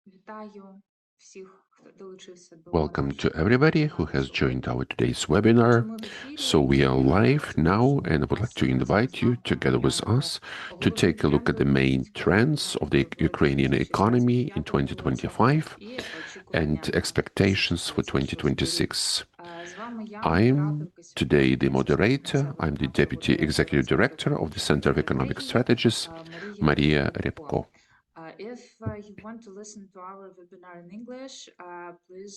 Вітаю всіх, хто долучився до Welcome to нашого everybody who has joined our today's webinar. So we are live now, and I would like to invite you, together with us, to take a look at the main trends of the Ukrainian economy in 2025 and expectations for 2026. I'm today the moderator. I'm the Deputy Executive Director of the Center of Economic Strategies, Maria Repko. If you want to listen to our webinar in English, please,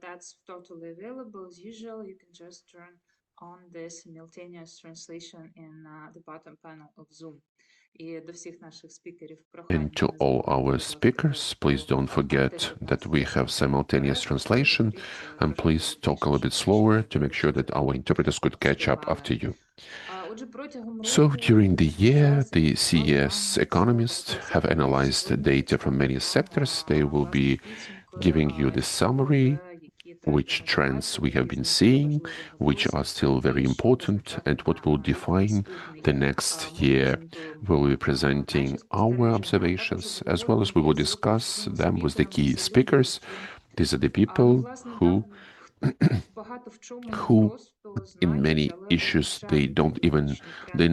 that's totally available. As usual, you can just turn on the simultaneous translation in the bottom panel of Zoom. And to all our speakers, please don't forget that we have simultaneous translation, and please talk a little bit slower to make sure that our interpreters could catch up after you. So during the year, the CES economists have analyzed data from many sectors. They will be giving you the summary, which trends we have been seeing, which are still very important, and what will define the next year. We'll be presenting our observations, as well as we will discuss them with the key speakers. These are the people who in many issues they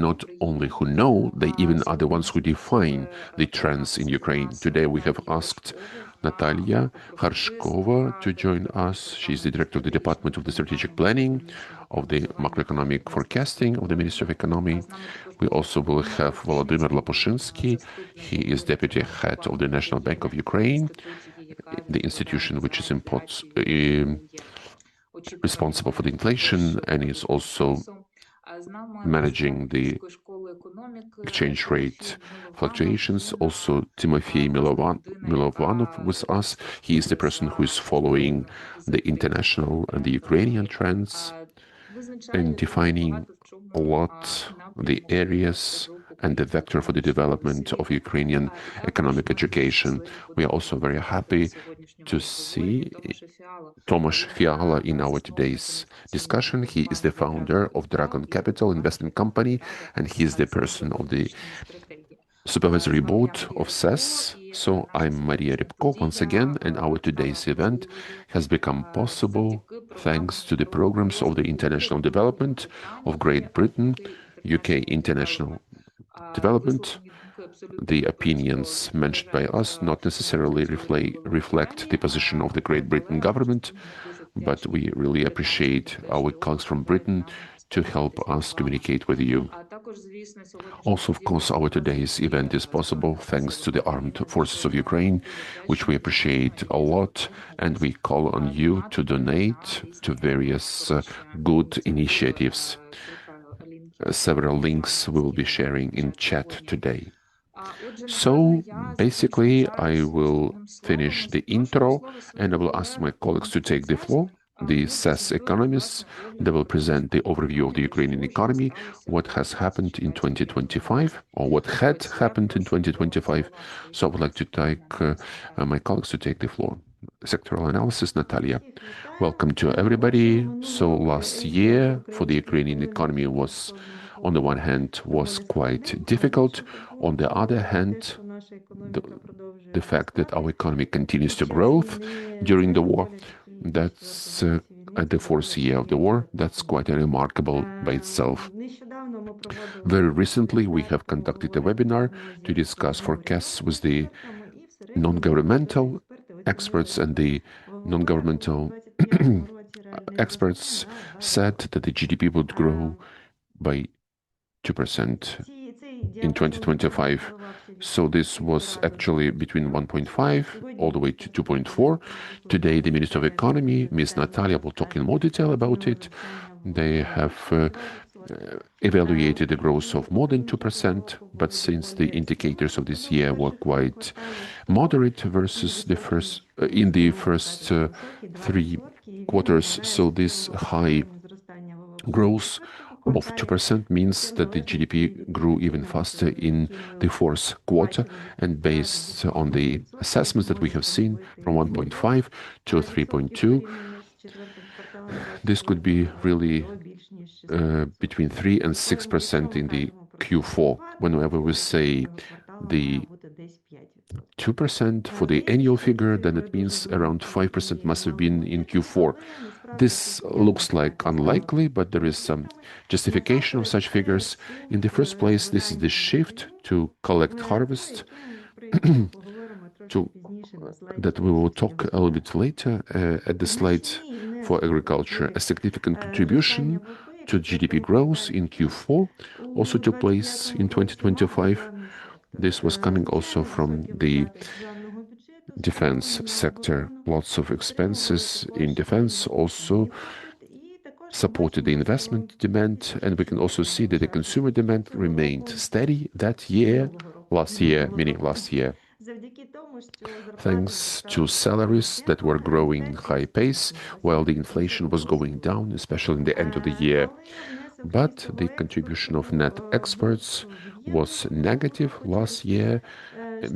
not only who know, they even are the ones who define the trends in Ukraine. Today we have asked Natalia Gorshkova to join us. She's the director of the Department of the Strategic Planning of the Macroeconomic Forecasting of the Ministry of Economy. We also will have Volodymyr Lepushynskyi. He is deputy head of the National Bank of Ukraine, the institution which is responsible for the inflation, and is also managing the exchange rate fluctuations. Also, Tymofiy Mylovanov with us. He is the person who is following the international and the Ukrainian trends and defining a lot the areas and the vector for the development of Ukrainian economic education. We are also very happy to see Tomas Fiala in our today's discussion. He is the founder of Dragon Capital Investment Company, and he is the person of the Supervisory Board of CES. So I'm Maria Repko once again, and our today's event has become possible thanks to the programs of the international development of Great Britain, UK international development. The opinions mentioned by us not necessarily reflect the position of the Great Britain government, but we really appreciate our colleagues from Britain to help us communicate with you. Also, of course, our today's event is possible thanks to the armed forces of Ukraine, which we appreciate a lot, and we call on you to donate to various good initiatives. Several links we will be sharing in chat today. So basically, I will finish the intro and I will ask my colleagues to take the floor. The CES economists, they will present the overview of the Ukrainian economy, what has happened in 2025, or what had happened in 2025. So I would like to take my colleagues to take the floor. Sectoral analysis, Natalia. Welcome to everybody. So last year for the Ukrainian economy was, on the one hand, was quite difficult. On the other hand, the fact that our economy continues to grow during the war, that's at the fourth year of the war, that's quite remarkable by itself. Very recently, we have conducted a webinar to discuss forecasts with the non-governmental experts, and the non-governmental experts said that the GDP would grow by 2% in 2025. So this was actually between 1.5 all the way to 2.4. Today, the Minister of Economy, Ms. Natalia, will talk in more detail about it. They have evaluated the growth of more than 2%, but since the indicators of this year were quite moderate versus the first in the first 3 quarters, so this high growth of 2% means that the GDP grew even faster in the fourth quarter, and based on the assessments that we have seen from 1.5 to 3.2, this could be really between 3 and 6% in the Q4. Whenever we say the 2% for the annual figure, then it means around 5% must have been in Q4. This looks like unlikely, but there is some justification of such figures. In the first place, this is the shift to collect harvest to, that we will talk a little bit later at the slide for agriculture. A significant contribution to GDP growth in Q4 also took place in 2025. This was coming also from the defense sector. Lots of expenses in defense also supported the investment demand, and we can also see that the consumer demand remained steady that year, last year, meaning last year, thanks to salaries that were growing high pace while the inflation was going down, especially in the end of the year. But the contribution of net exports was negative last year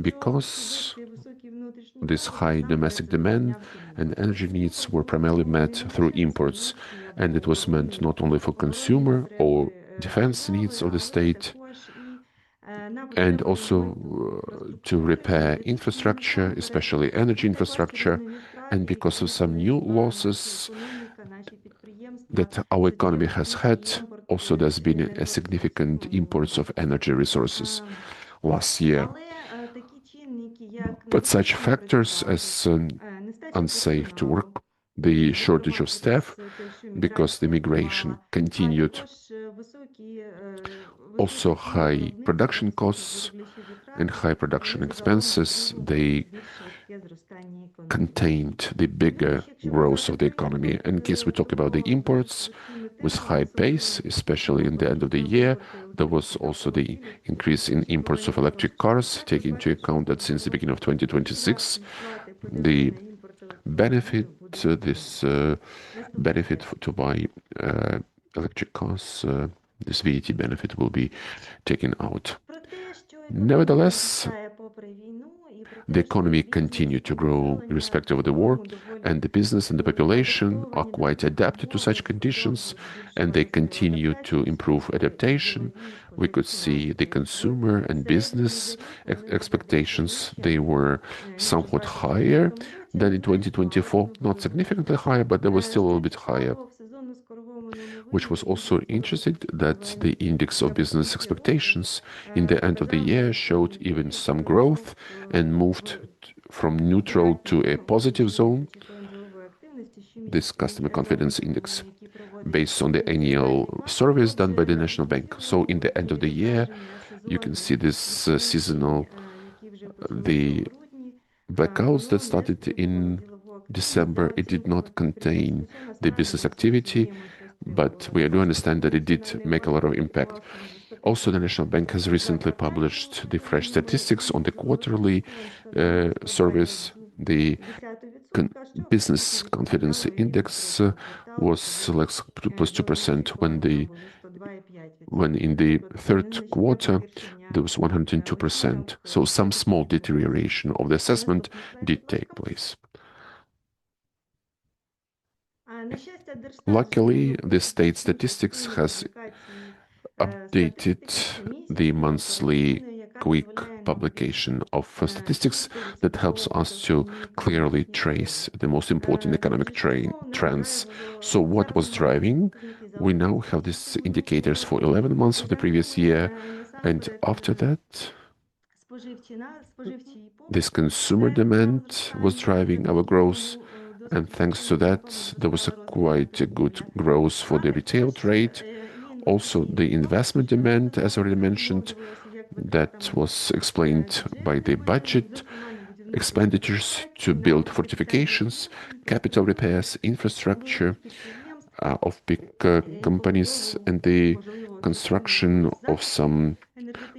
because this high domestic demand and energy needs were primarily met through imports, and it was meant not only for consumer or defense needs of the state, and also to repair infrastructure, especially energy infrastructure, and because of some new losses that our economy has had, also there's been a significant imports of energy resources last year. But such factors as unsafe to work, the shortage of staff, because the migration continued, also high production costs and high production expenses, they contained the bigger growth of the economy. In case we talk about the imports, with high pace, especially in the end of the year, there was also the increase in imports of electric cars, taking into account that since the beginning of 2026, the benefit, benefit to buy electric cars, this VAT benefit will be taken out. Nevertheless, the economy continued to grow irrespective of the war, and the business and the population are quite adapted to such conditions, and they continue to improve adaptation. We could see the consumer and business expectations, they were somewhat higher than in 2024, not significantly higher, but they were still a little bit higher. Which was also interesting that the index of business expectations in the end of the year showed even some growth and moved from neutral to a positive zone, this customer confidence index, based on the annual surveys done by the National Bank. So in the end of the year, you can see this seasonal, the blackouts that started in December. It did not contain the business activity, but we do understand that it did make a lot of impact. Also, the National Bank has recently published the fresh statistics on the quarterly service. The business confidence index was like plus 2% when in the third quarter there was 102%. So some small deterioration of the assessment did take place. Luckily, the state statistics has updated the monthly quick publication of statistics that helps us to clearly trace the most important economic trends. So what was driving? We now have these indicators for 11 months of the previous year, and after that, this consumer demand was driving our growth, and thanks to that, there was a quite a good growth for the retail trade. Also, the investment demand, as already mentioned, that was explained by the budget expenditures to build fortifications, capital repairs, infrastructure of big companies, and the construction of some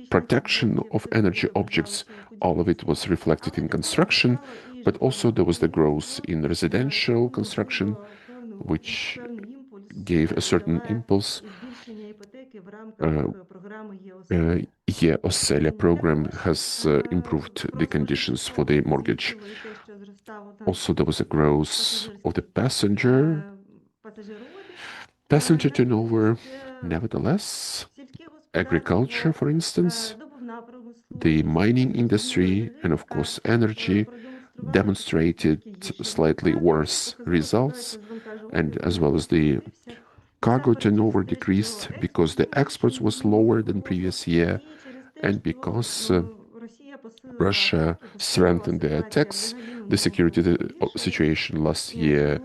protection of energy objects. All of it was reflected in construction, but also there was the growth in residential construction, which gave a certain impulse. Oselia program has improved the conditions for the mortgage. Also, there was a growth of the passenger turnover. Nevertheless, agriculture, for instance, The mining industry and, of course, energy demonstrated slightly worse results, and as well as the cargo turnover decreased because the exports was lower than previous year, and because Russia strengthened their attacks, the security situation last year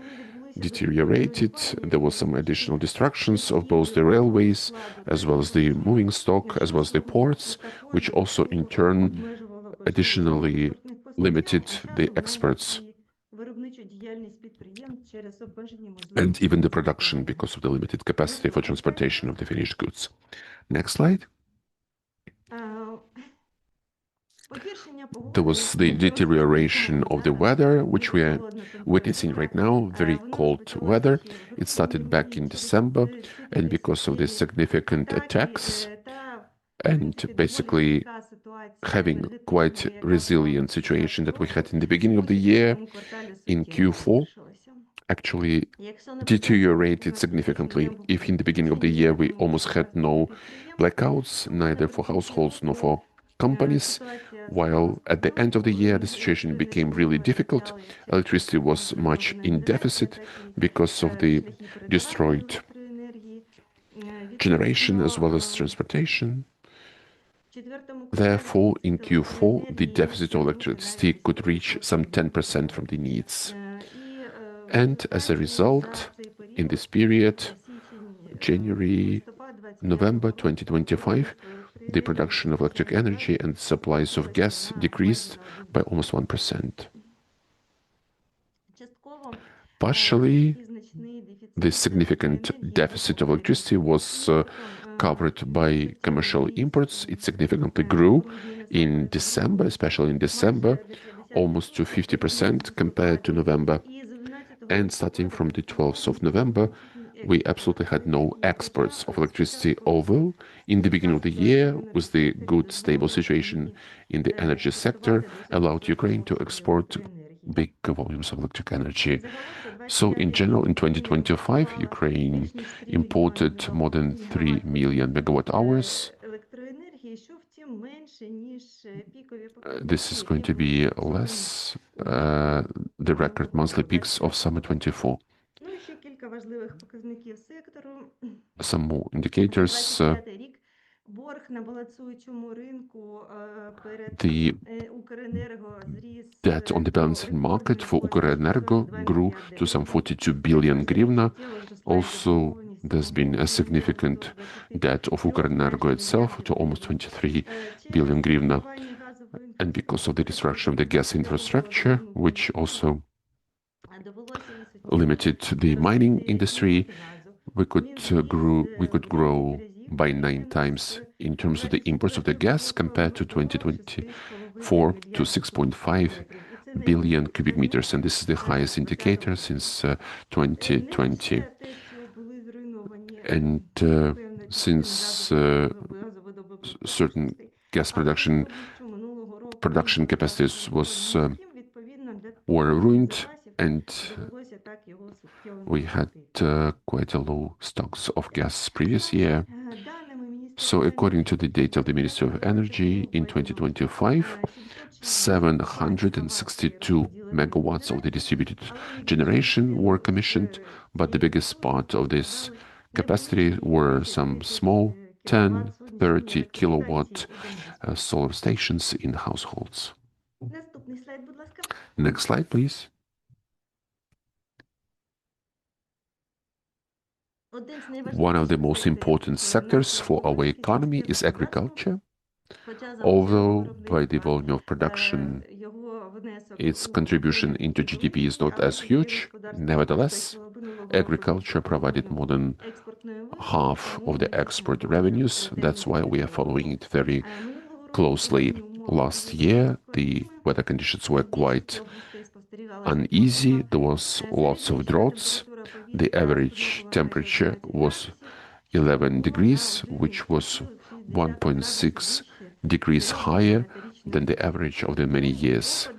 deteriorated. There was some additional destructions of both the railways as well as the moving stock as well as the ports, which also in turn additionally limited the exports and even the production because of the limited capacity for transportation of the finished goods. Next slide. There was the deterioration of the weather, which we are witnessing right now, very cold weather. It started back in December, and because of the significant attacks and basically having quite resilient situation that we had in the beginning of the year, in Q4, actually deteriorated significantly. If in the beginning of the year we almost had no blackouts, neither for households nor for companies, while at the end of the year the situation became really difficult. Electricity was much in deficit because of the destroyed generation as well as transportation. Therefore, in Q4, the deficit of electricity could reach some 10% from the needs. And as a result, in this period, January, November 2025, the production of electric energy and supplies of gas decreased by almost 1%. Partially, the significant deficit of electricity was covered by commercial imports. It significantly grew in December, especially in December, almost to 50% compared to November. And starting from the 12th of November, we absolutely had no exports of electricity, although in the beginning of the year, with the good, stable situation in the energy sector, allowed Ukraine to export big volumes of electric energy. So in general, in 2025, Ukraine imported more than 3 million megawatt hours. This is going to be less the record monthly peaks of summer 24. Some more indicators. The debt on the balancing market for Ukrenergo grew to some 42 billion hryvnia. Also, there's been a significant debt of Ukrenergo itself to almost 23 billion hryvnia. And because of the destruction of the gas infrastructure, which also limited the mining industry, we could grow by 9 times in terms of the imports of the gas compared to 2024 to 6.5 billion cubic meters, and this is the highest indicator since 2020. And since certain gas production capacities were ruined, and we had quite a low stocks of gas previous year. So according to the data of the Ministry of Energy, in 2025, 762 megawatts of the distributed generation were commissioned, but the biggest part of this capacity were some small 10, 30 kilowatt solar stations in households. Next slide, please. One of the most important sectors for our economy is agriculture. Although by the volume of production, its contribution into GDP is not as huge, nevertheless, agriculture provided more than half of the export revenues. That's why we are following it very closely. Last year, the weather conditions were quite uneasy. There was lots of droughts. The average temperature was 11 degrees, which was 1.6 degrees higher than the average of the many years.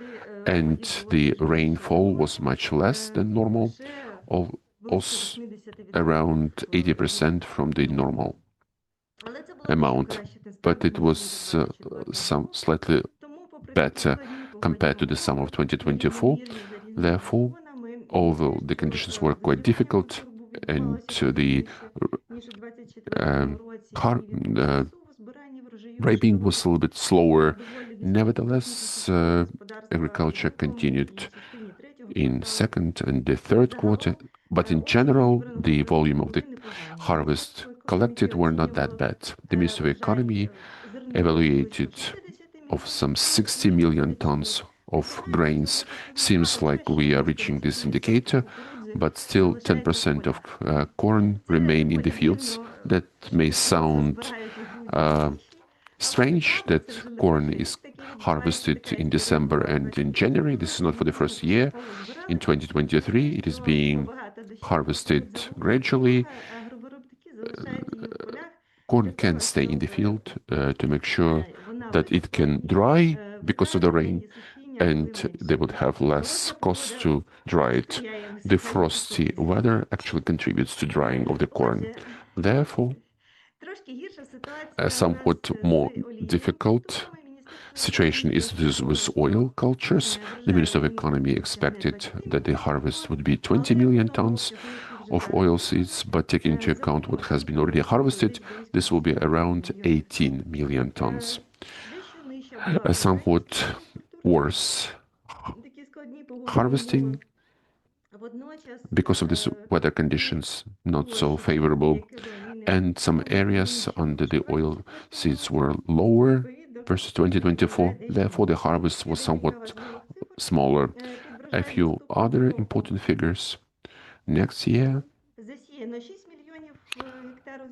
And the rainfall was much less than normal, also around 80% from the normal amount. but it was some slightly better compared to the summer of 2024. Therefore, although the conditions were quite difficult and the raping was a little bit slower, nevertheless, agriculture continued in second and the third quarter, but in general, the volume of the harvest collected were not that bad. The Ministry of Economy evaluated of some 60 million tons of grains. Seems like we are reaching this indicator, but still 10% of corn remain in the fields. That may sound strange that corn is harvested in December and in January. This is not for the first year. In 2023, it is being harvested gradually. Corn can stay in the field to make sure that it can dry because of the rain, and they would have less cost to dry it. The frosty weather actually contributes to drying of the corn. Therefore, a somewhat more difficult situation is with oil cultures. The Minister of Economy expected that the harvest would be 20 million tons of oilseeds, but taking into account what has been already harvested, this will be around 18 million tons. A somewhat worse harvesting because of these weather conditions, not so favorable, and some areas under the oil seeds were lower versus 2024. Therefore, the harvest was somewhat smaller. A few other important figures. Next year,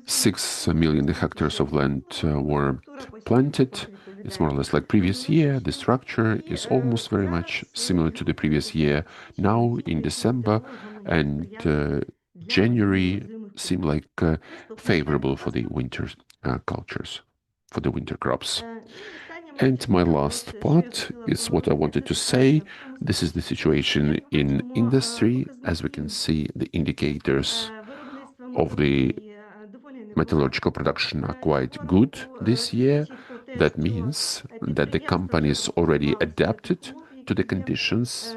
6 million hectares of land were planted. It's more or less like previous year. The structure is almost very much similar to the previous year. Now in December and January seem like favorable for the winter cultures, for the winter crops. And my last part is what I wanted to say. This is the situation in industry. As we can see, the indicators of the metallurgical production are quite good this year. That means that the companies already adapted to the conditions,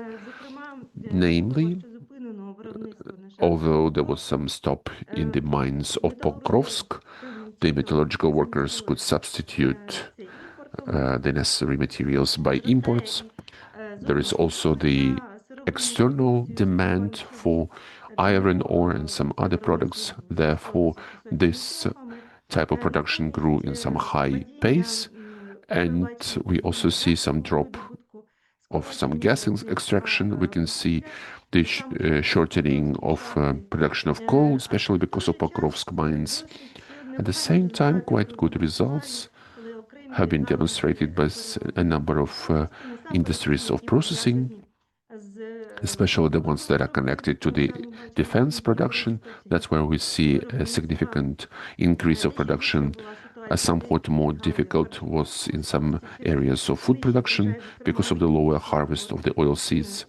namely, although there was some stop in the mines of Pokrovsk, the metallurgical workers could substitute the necessary materials by imports. There is also the external demand for iron ore and some other products. Therefore, this type of production grew in some high pace, and we also see some drop of some gas extraction. We can see the shortening of production of coal, especially because of Pokrovsk mines. At the same time, quite good results have been demonstrated by a number of industries of processing, especially the ones that are connected to the defense production. That's where we see a significant increase of production. Somewhat more difficult was in some areas of food production because of the lower harvest of the oilseeds.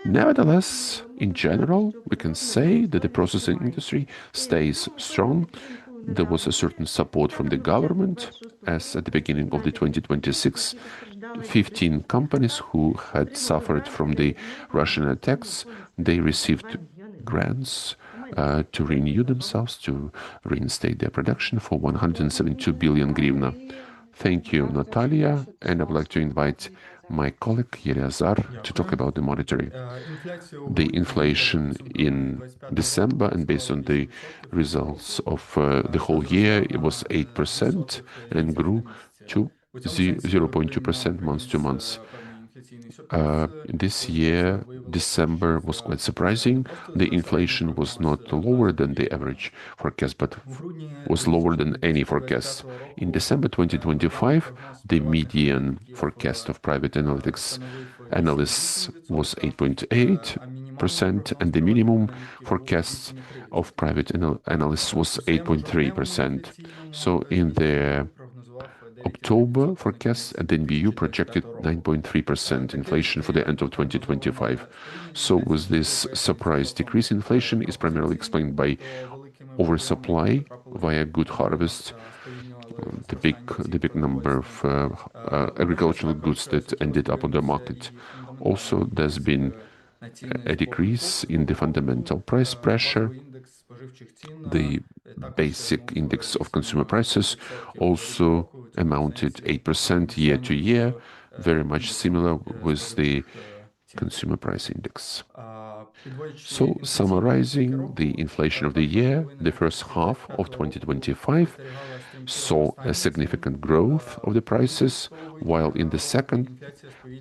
Nevertheless, in general, we can say that the processing industry stays strong. There was a certain support from the government, as at the beginning of the 2026, 15 companies who had suffered from the Russian attacks, they received grants to renew themselves, to reinstate their production for 172 billion hryvnia. Thank you, Natalia, and I would like to invite my colleague Eleazar to talk about the monetary. The inflation in December, and based on the results of the whole year, it was 8% and grew to 0.2% month to month. This year, December was quite surprising. The inflation was not lower than the average forecast, but was lower than any forecast. In December 2025, the median forecast of private analysts was 8.8%, and the minimum forecast of private analysts was 8.3%. So in the October forecast, and the NBU projected 9.3% inflation for the end of 2025. So with this surprise decrease, inflation is primarily explained by oversupply via good harvest, the big number of agricultural goods that ended up on the market. Also, there's been a decrease in the fundamental price pressure. The basic index of consumer prices also amounted 8% year to year, very much similar with the consumer price index. So, summarizing the inflation of the year, the first half of 2025 saw a significant growth of the prices, while in the second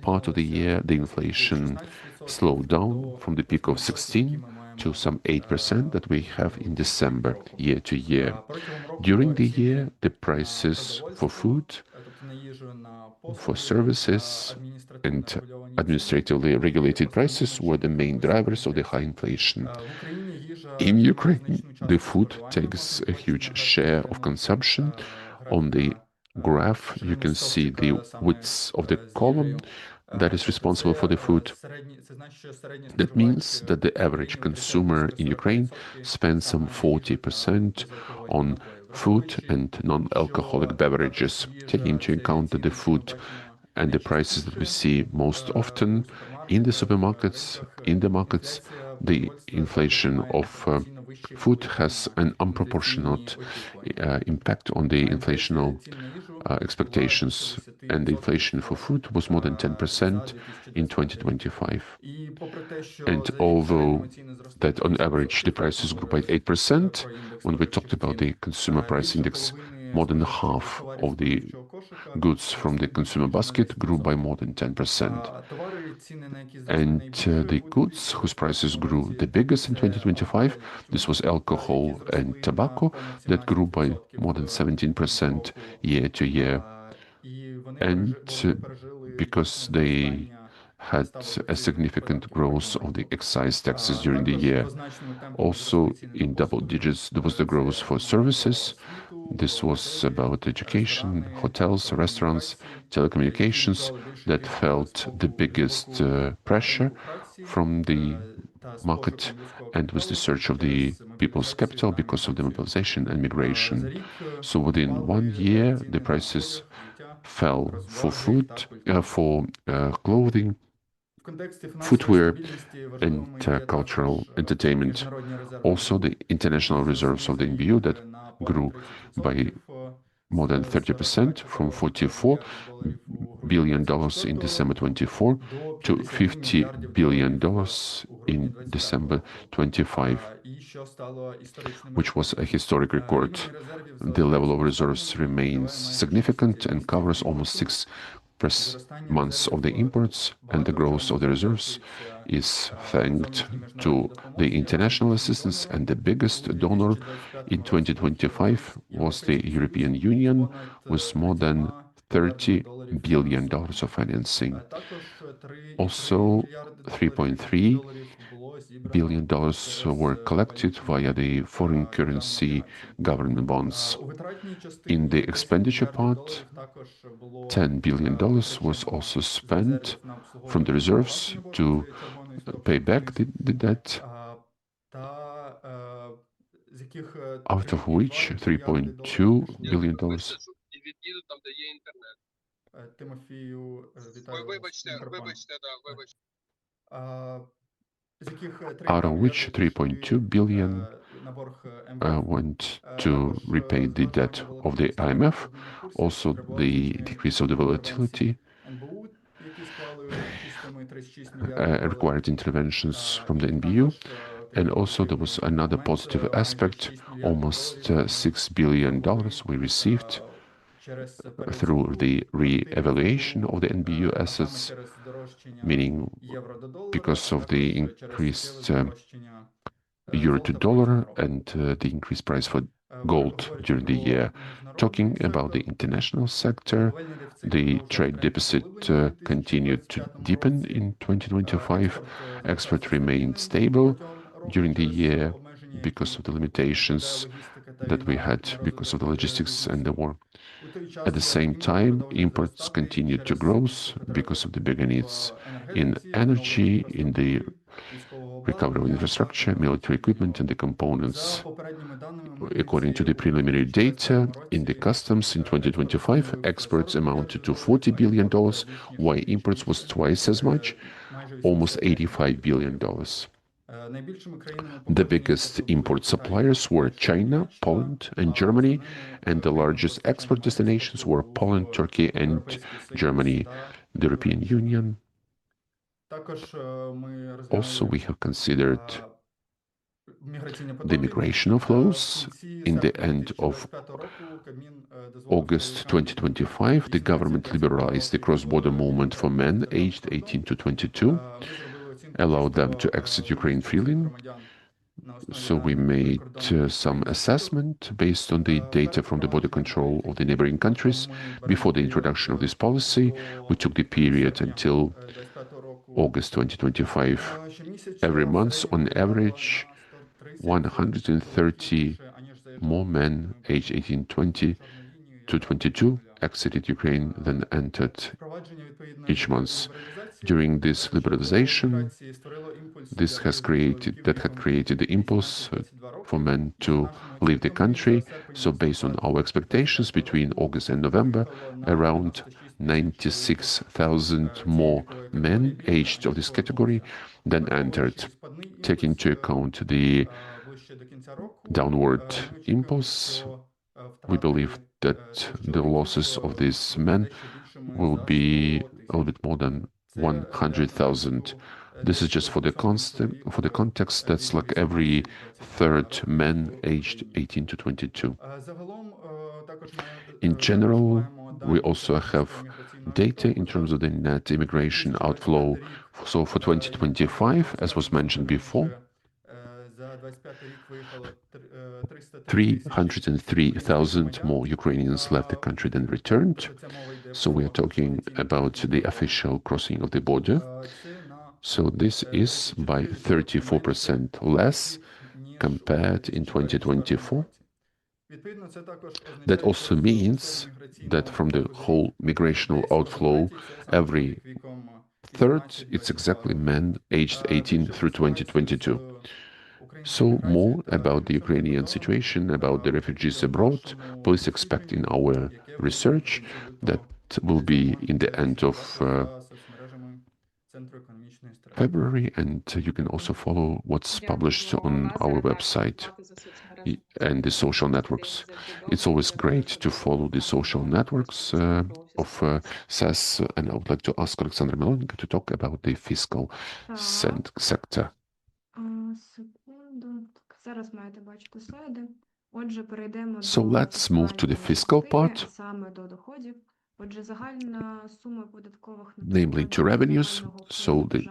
part of the year, the inflation slowed down from the peak of 16 to some 8% that we have in December year to year. During the year, the prices for food, for services, and administratively regulated prices were the main drivers of the high inflation. In Ukraine, the food takes a huge share of consumption. On the graph, you can see the width of the column that is responsible for the food. That means that the average consumer in Ukraine spends some 40% on food and non-alcoholic beverages, taking into account that the food and the prices that we see most often in the supermarkets, in the markets, the inflation of food has an unproportionate impact on the inflational expectations, and the inflation for food was more than 10% in 2025. And although that on average the prices grew by 8%, when we talked about the consumer price index, more than half of the goods from the consumer basket grew by more than 10%. And the goods whose prices grew the biggest in 2025, this was alcohol and tobacco, that grew by more than 17% year to year. And because they had a significant growth of the excise taxes during the year. Also, in double digits, there was the growth for services. This was about education, hotels, restaurants, telecommunications that felt the biggest pressure from the market, and with the surge of the people's capital because of the mobilization and migration. So within 1 year, the prices fell for food, for clothing, footwear, and cultural entertainment. Also, the international reserves of the NBU that grew by more than 30%, from $44 billion in December 24 to $50 billion in December 25, which was a historic record. The level of reserves remains significant and covers almost 6 months of the imports, and the growth of the reserves is thanked to the international assistance, and the biggest donor in 2025 was the European Union with more than $30 billion of financing. Also, $3.3 billion were collected via the foreign currency government bonds. In the expenditure part, $10 billion was also spent from the reserves to pay back the debt, out of which $3.2 billion out of which 3.2 billion went to repay the debt of the IMF, also the decrease of the volatility, required interventions from the NBU, and also there was another positive aspect, almost $6 billion we received through the re-evaluation of the NBU assets, meaning because of the increased euro to dollar and the increased price for gold during the year. Talking about the international sector, the trade deficit continued to deepen in 2025. Exports remained stable during the year because of the limitations that we had because of the logistics and the war. At the same time, imports continued to grow because of the bigger needs in energy, in the recovery of infrastructure, military equipment, and the components. According to the preliminary data in the customs in 2025, exports amounted to $40 billion, while imports was twice as much, almost $85 billion. The biggest import suppliers were China, Poland, and Germany, and the largest export destinations were Poland, Turkey, and Germany, the European Union. Also, we have considered the migration flows. In the end of August 2025, the government liberalized the cross-border movement for men aged 18 to 22, allowed them to exit Ukraine freely. So we made some assessment based on the data from the border control of the neighboring countries. Before the introduction of this policy, we took the period until August 2025. Every month, on average, 130 more men aged 18 to 22 exited Ukraine than entered each month. During this liberalization, that had created the impulse for men to leave the country. So based on our expectations, between August and November, around 96,000 more men aged of this category then entered. Taking into account the downward impulse, we believe that the losses of these men will be a little bit more than 100,000. This is just for the context. That's like every third man aged 18 to 22. In general, we also have data in terms of the net immigration outflow. So for 2025, as was mentioned before, 303,000 more Ukrainians left the country than returned. So we are talking about the official crossing of the border. So this is by 34% less compared in 2024. That also means that from the whole migrational outflow, every third, it's exactly men aged 18 through 2022. So more about the Ukrainian situation, about the refugees abroad, please expect in our research that will be in the end of February, and you can also follow what's published on our website and the social networks. It's always great to follow the social networks of SAS, and I would like to ask Alexandra Milonica to talk about the fiscal sector. So let's move to the fiscal part, namely to revenues. So the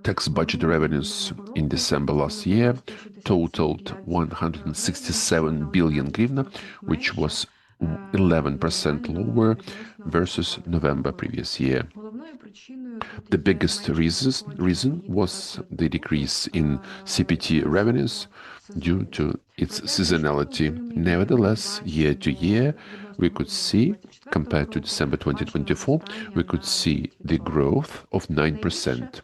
tax budget revenues in December last year totaled 167 billion hryvnia, which was 11% lower versus November previous year. The biggest reason was the decrease in CPT revenues due to its seasonality. Nevertheless, year to year, we could see, compared to December 2024, we could see the growth of 9%.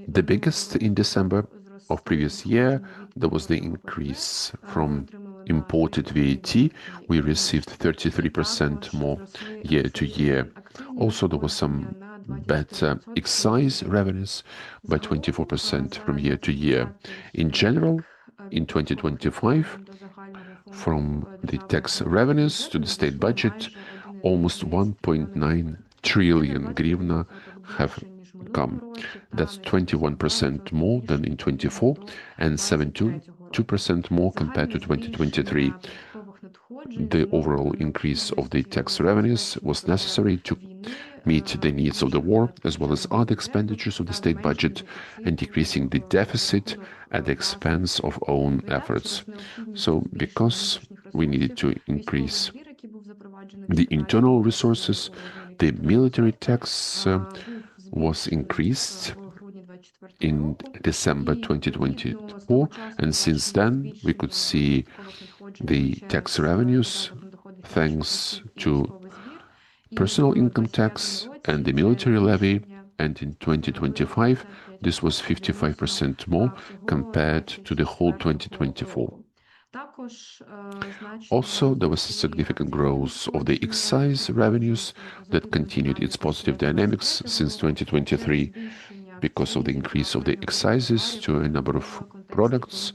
The biggest in December of previous year, there was the increase from imported VAT. We received 33% more year to year. Also, there was some better excise revenues by 24% from year to year. In general, in 2025, from the tax revenues to the state budget, almost 1.9 trillion hryvnia have come. That's 21% more than in 24 and 72% more compared to 2023. The overall increase of the tax revenues was necessary to meet the needs of the war, as well as other expenditures of the state budget, and decreasing the deficit at the expense of own efforts. So, because we needed to increase the internal resources, the military tax was increased in December 2024, and since then we could see the tax revenues thanks to personal income tax and the military levy and in 2025 this was 55% more compared to the whole 2024. Also, there was a significant growth of the excise revenues that continued its positive dynamics since 2023 because of the increase of the excises to a number of products,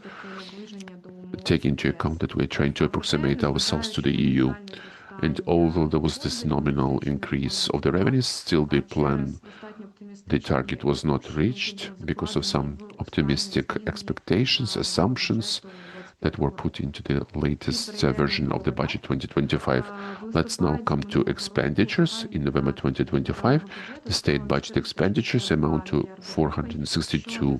taking into account that we're trying to approximate ourselves to the EU. And although there was this nominal increase of the revenues, still the target was not reached because of some optimistic expectations, assumptions that were put into the latest version of the budget 2025. Let's now come to expenditures. In November 2025, the state budget expenditures amount to 462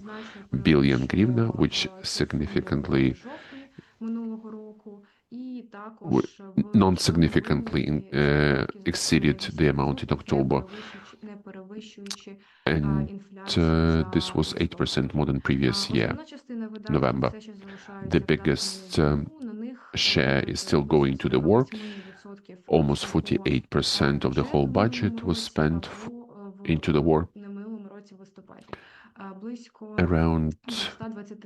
billion hryvnia, which significantly non-significantly exceeded the amount in October, and this was 8% more than previous year, November. The biggest share is still going to the war. Almost 48% of the whole budget was spent into the war. Around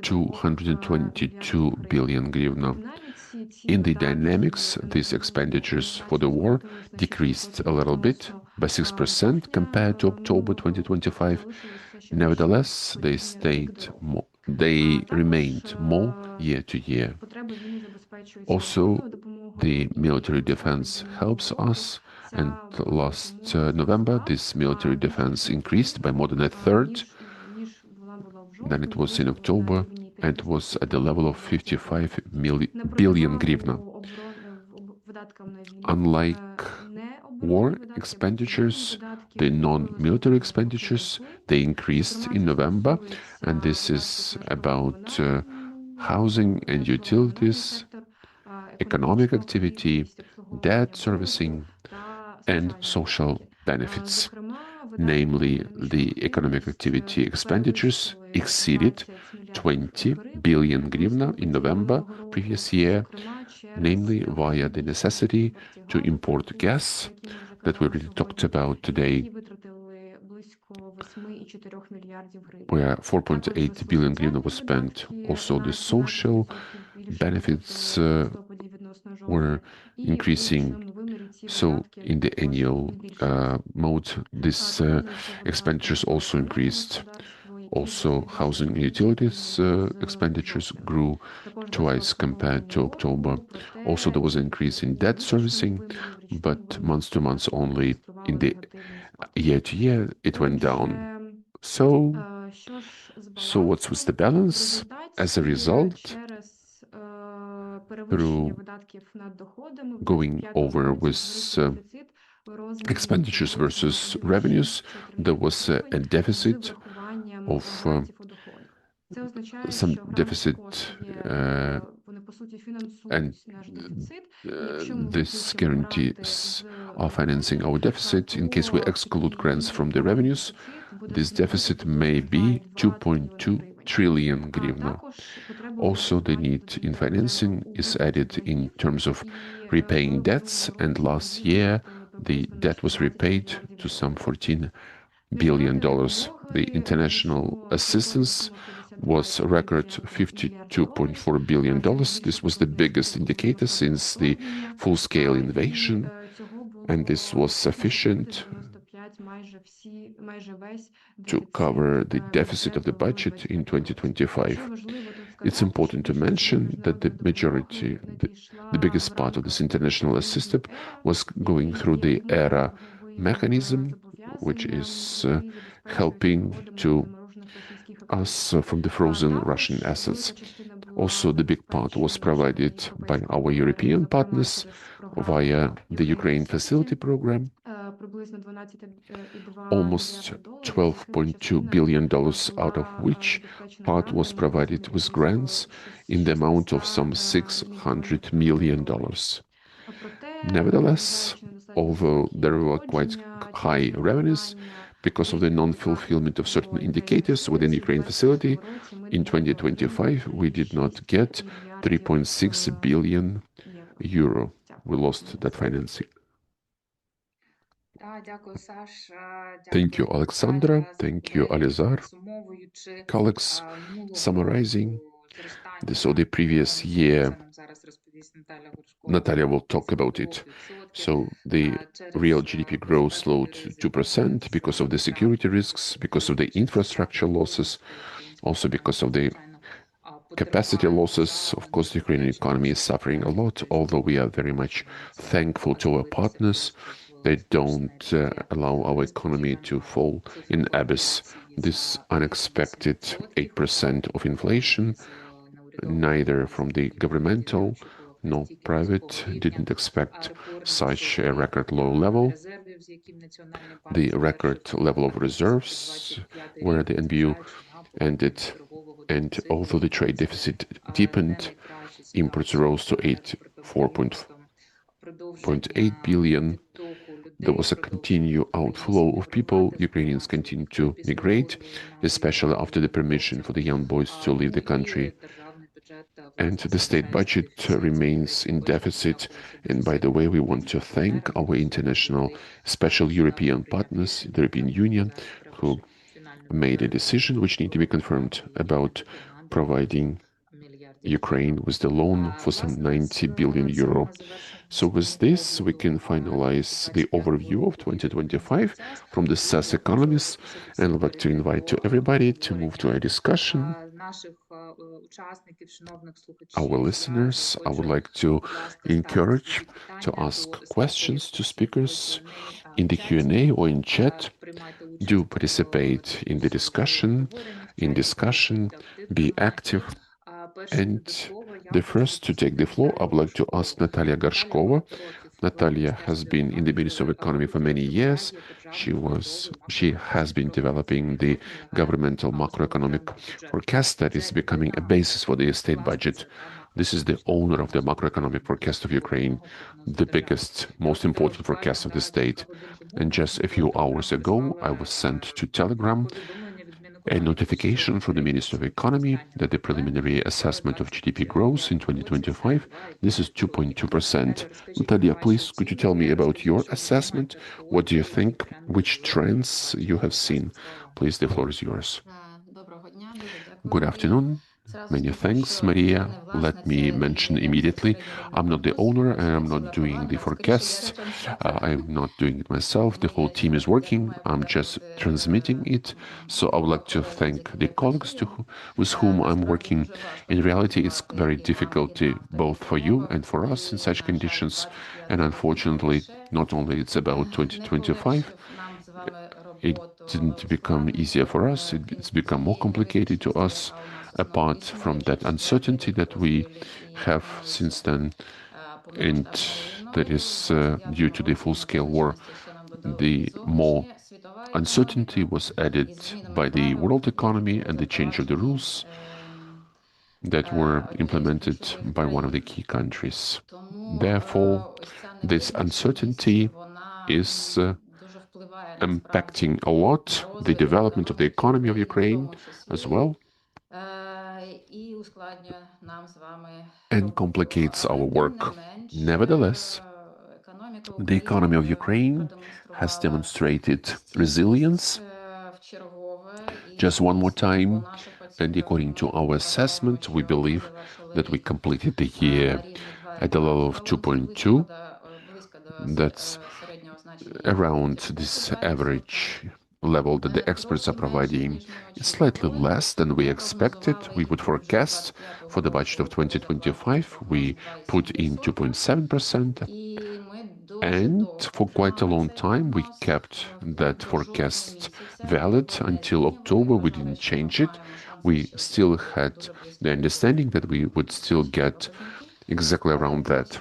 222 billion hryvnia. In the dynamics, these expenditures for the war decreased a little bit by 6% compared to October 2025. Nevertheless, they remained more year to year. Also, the military defense helps us, and last November, this military defense increased by more than a third than it was in October, and was at the level of 55 billion hryvnia. Unlike war expenditures, the non-military expenditures, they increased in November, and this is about housing and utilities, economic activity, debt servicing, and social benefits. Namely, the economic activity expenditures exceeded 20 billion hryvnia in November previous year, namely via the necessity to import gas that we already talked about today, where 4.8 billion hryvnia was spent. Also, the social benefits were increasing. So in the annual mode, this expenditures also increased. Also, housing and utilities expenditures grew twice compared to October. Also, there was an increase in debt servicing, but month to month only. In the year to year, it went down. So what's with the balance? As a result, through going over with expenditures versus revenues, there was a deficit of some deficit, and this guarantees our financing our deficit. In case we exclude grants from the revenues, this deficit may be 2.2 trillion hryvnia. Also, the need in financing is added in terms of repaying debts, and last year the debt was repaid to some $14 billion. The international assistance was a record $52.4 billion. This was the biggest indicator since the full-scale invasion, and this was sufficient to cover the deficit of the budget in 2025. It's important to mention that the biggest part of this international assistance was going through the ERA mechanism, which is helping to us from the frozen Russian assets. Also, the big part was provided by our European partners via the Ukraine Facility Program, almost $12.2 billion, out of which part was provided with grants in the amount of some $600 million. Nevertheless, although there were quite high revenues because of the non-fulfillment of certain indicators within the Ukraine facility, in 2025 we did not get 3.6 billion euro. We lost that financing. Thank you, Alexandra. Thank you, Alizar. Colleagues, summarizing the previous year, Natalia will talk about it. So the real GDP growth slowed to 2% because of the security risks, because of the infrastructure losses, also because of the capacity losses. Of course, the Ukrainian economy is suffering a lot, although we are very much thankful to our partners. They don't allow our economy to fall in abyss. This unexpected 8% of inflation, neither from the governmental nor private, didn't expect such a record low level. The record level of reserves where the NBU ended, and although the trade deficit deepened, imports rose to 4.8 billion. There was a continued outflow of people. Ukrainians continue to migrate, especially after the permission for the young boys to leave the country. And the state budget remains in deficit. And by the way, we want to thank our international, special European partners, the European Union, who made a decision which need to be confirmed about providing Ukraine with the loan for some 90 billion euro. So with this, we can finalize the overview of 2025 from the SAS economists, and I'd like to invite to everybody to move to a discussion. Our listeners, I would like to encourage to ask questions to speakers in the Q&A or in chat. Do participate in the discussion, be active. And the first to take the floor, I would like to ask Natalia Gorshkova. Natalia has been in the Ministry of Economy for many years. She has been developing the governmental macroeconomic forecast that is becoming a basis for the state budget. This is the owner of the macroeconomic forecast of Ukraine, the biggest, most important forecast of the state. And just a few hours ago, I was sent to Telegram a notification from the Ministry of Economy that the preliminary assessment of GDP growth in 2025, this is 2.2%. Natalia, please, could you tell me about your assessment? What do you think? Which trends you have seen? Please, the floor is yours. Good afternoon. Many thanks, Maria. Let me mention immediately, I'm not the owner and I'm not doing the forecast. I'm not doing it myself. The whole team is working. I'm just transmitting it. So I would like to thank the colleagues with whom I'm working. In reality, it's very difficult both for you and for us in such conditions. And unfortunately, not only it's about 2025, it didn't become easier for us. It's become more complicated to us, apart from that uncertainty that we have since then. And that is due to the full-scale war. The more uncertainty was added by the world economy and the change of the rules that were implemented by one of the key countries. Therefore, this uncertainty is impacting a lot the development of the economy of Ukraine as well, and complicates our work. Nevertheless, the economy of Ukraine has demonstrated resilience. Just one more time, and according to our assessment, we believe that we completed the year at a level of 2.2. That's around this average level that the experts are providing. It's slightly less than we expected. We would forecast for the budget of 2025. We put in 2.7%. And for quite a long time, we kept that forecast valid until October. We didn't change it. We still had the understanding that we would still get exactly around that.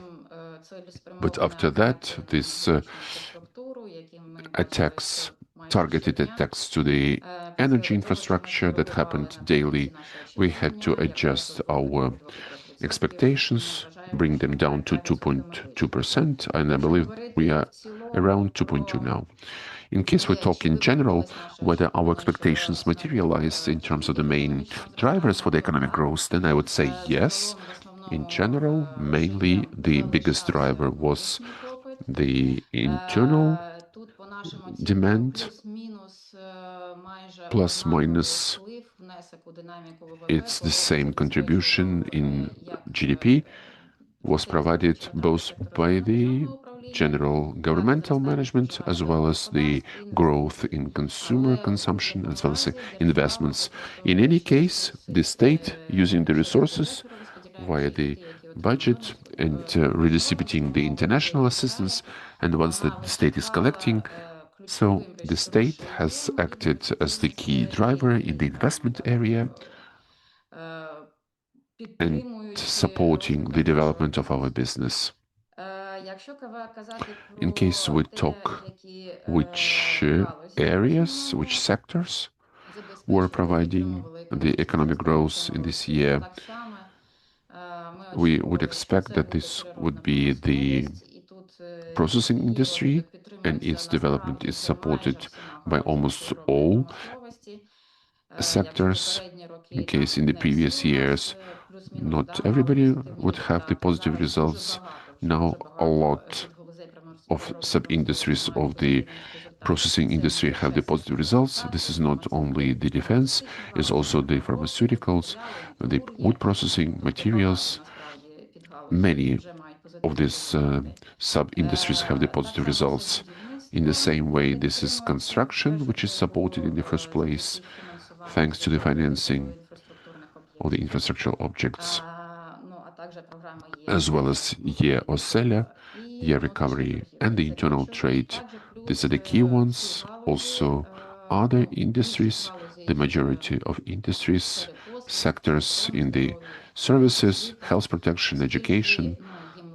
But after that, this targeted attacks to the energy infrastructure that happened daily, we had to adjust our expectations, bring them down to 2.2%, and I believe we are around 2.2 now. In case we talk in general, whether our expectations materialized in terms of the main drivers for the economic growth, then I would say yes. In general, mainly the biggest driver was the internal demand, plus minus, it's the same contribution in GDP, was provided both by the general governmental management as well as the growth in consumer consumption as well as investments. In any case, the state using the resources via the budget and redistributing the international assistance and the ones that the state is collecting. So the state has acted as the key driver in the investment area and supporting the development of our business. In case we talk which areas, which sectors were providing the economic growth in this year, we would expect that this would be the processing industry, and its development is supported by almost all sectors. In case in the previous years, not everybody would have the positive results. Now a lot of sub-industries of the processing industry have the positive results. This is not only the defense, it's also the pharmaceuticals, the wood processing materials. Many of these sub-industries have the positive results. In the same way, this is construction, which is supported in the first place thanks to the financing of the infrastructural objects, as well as Year Osella, Year Recovery, and the internal trade. These are the key ones. Also, other industries, the majority of industries, sectors in the services, health protection, education,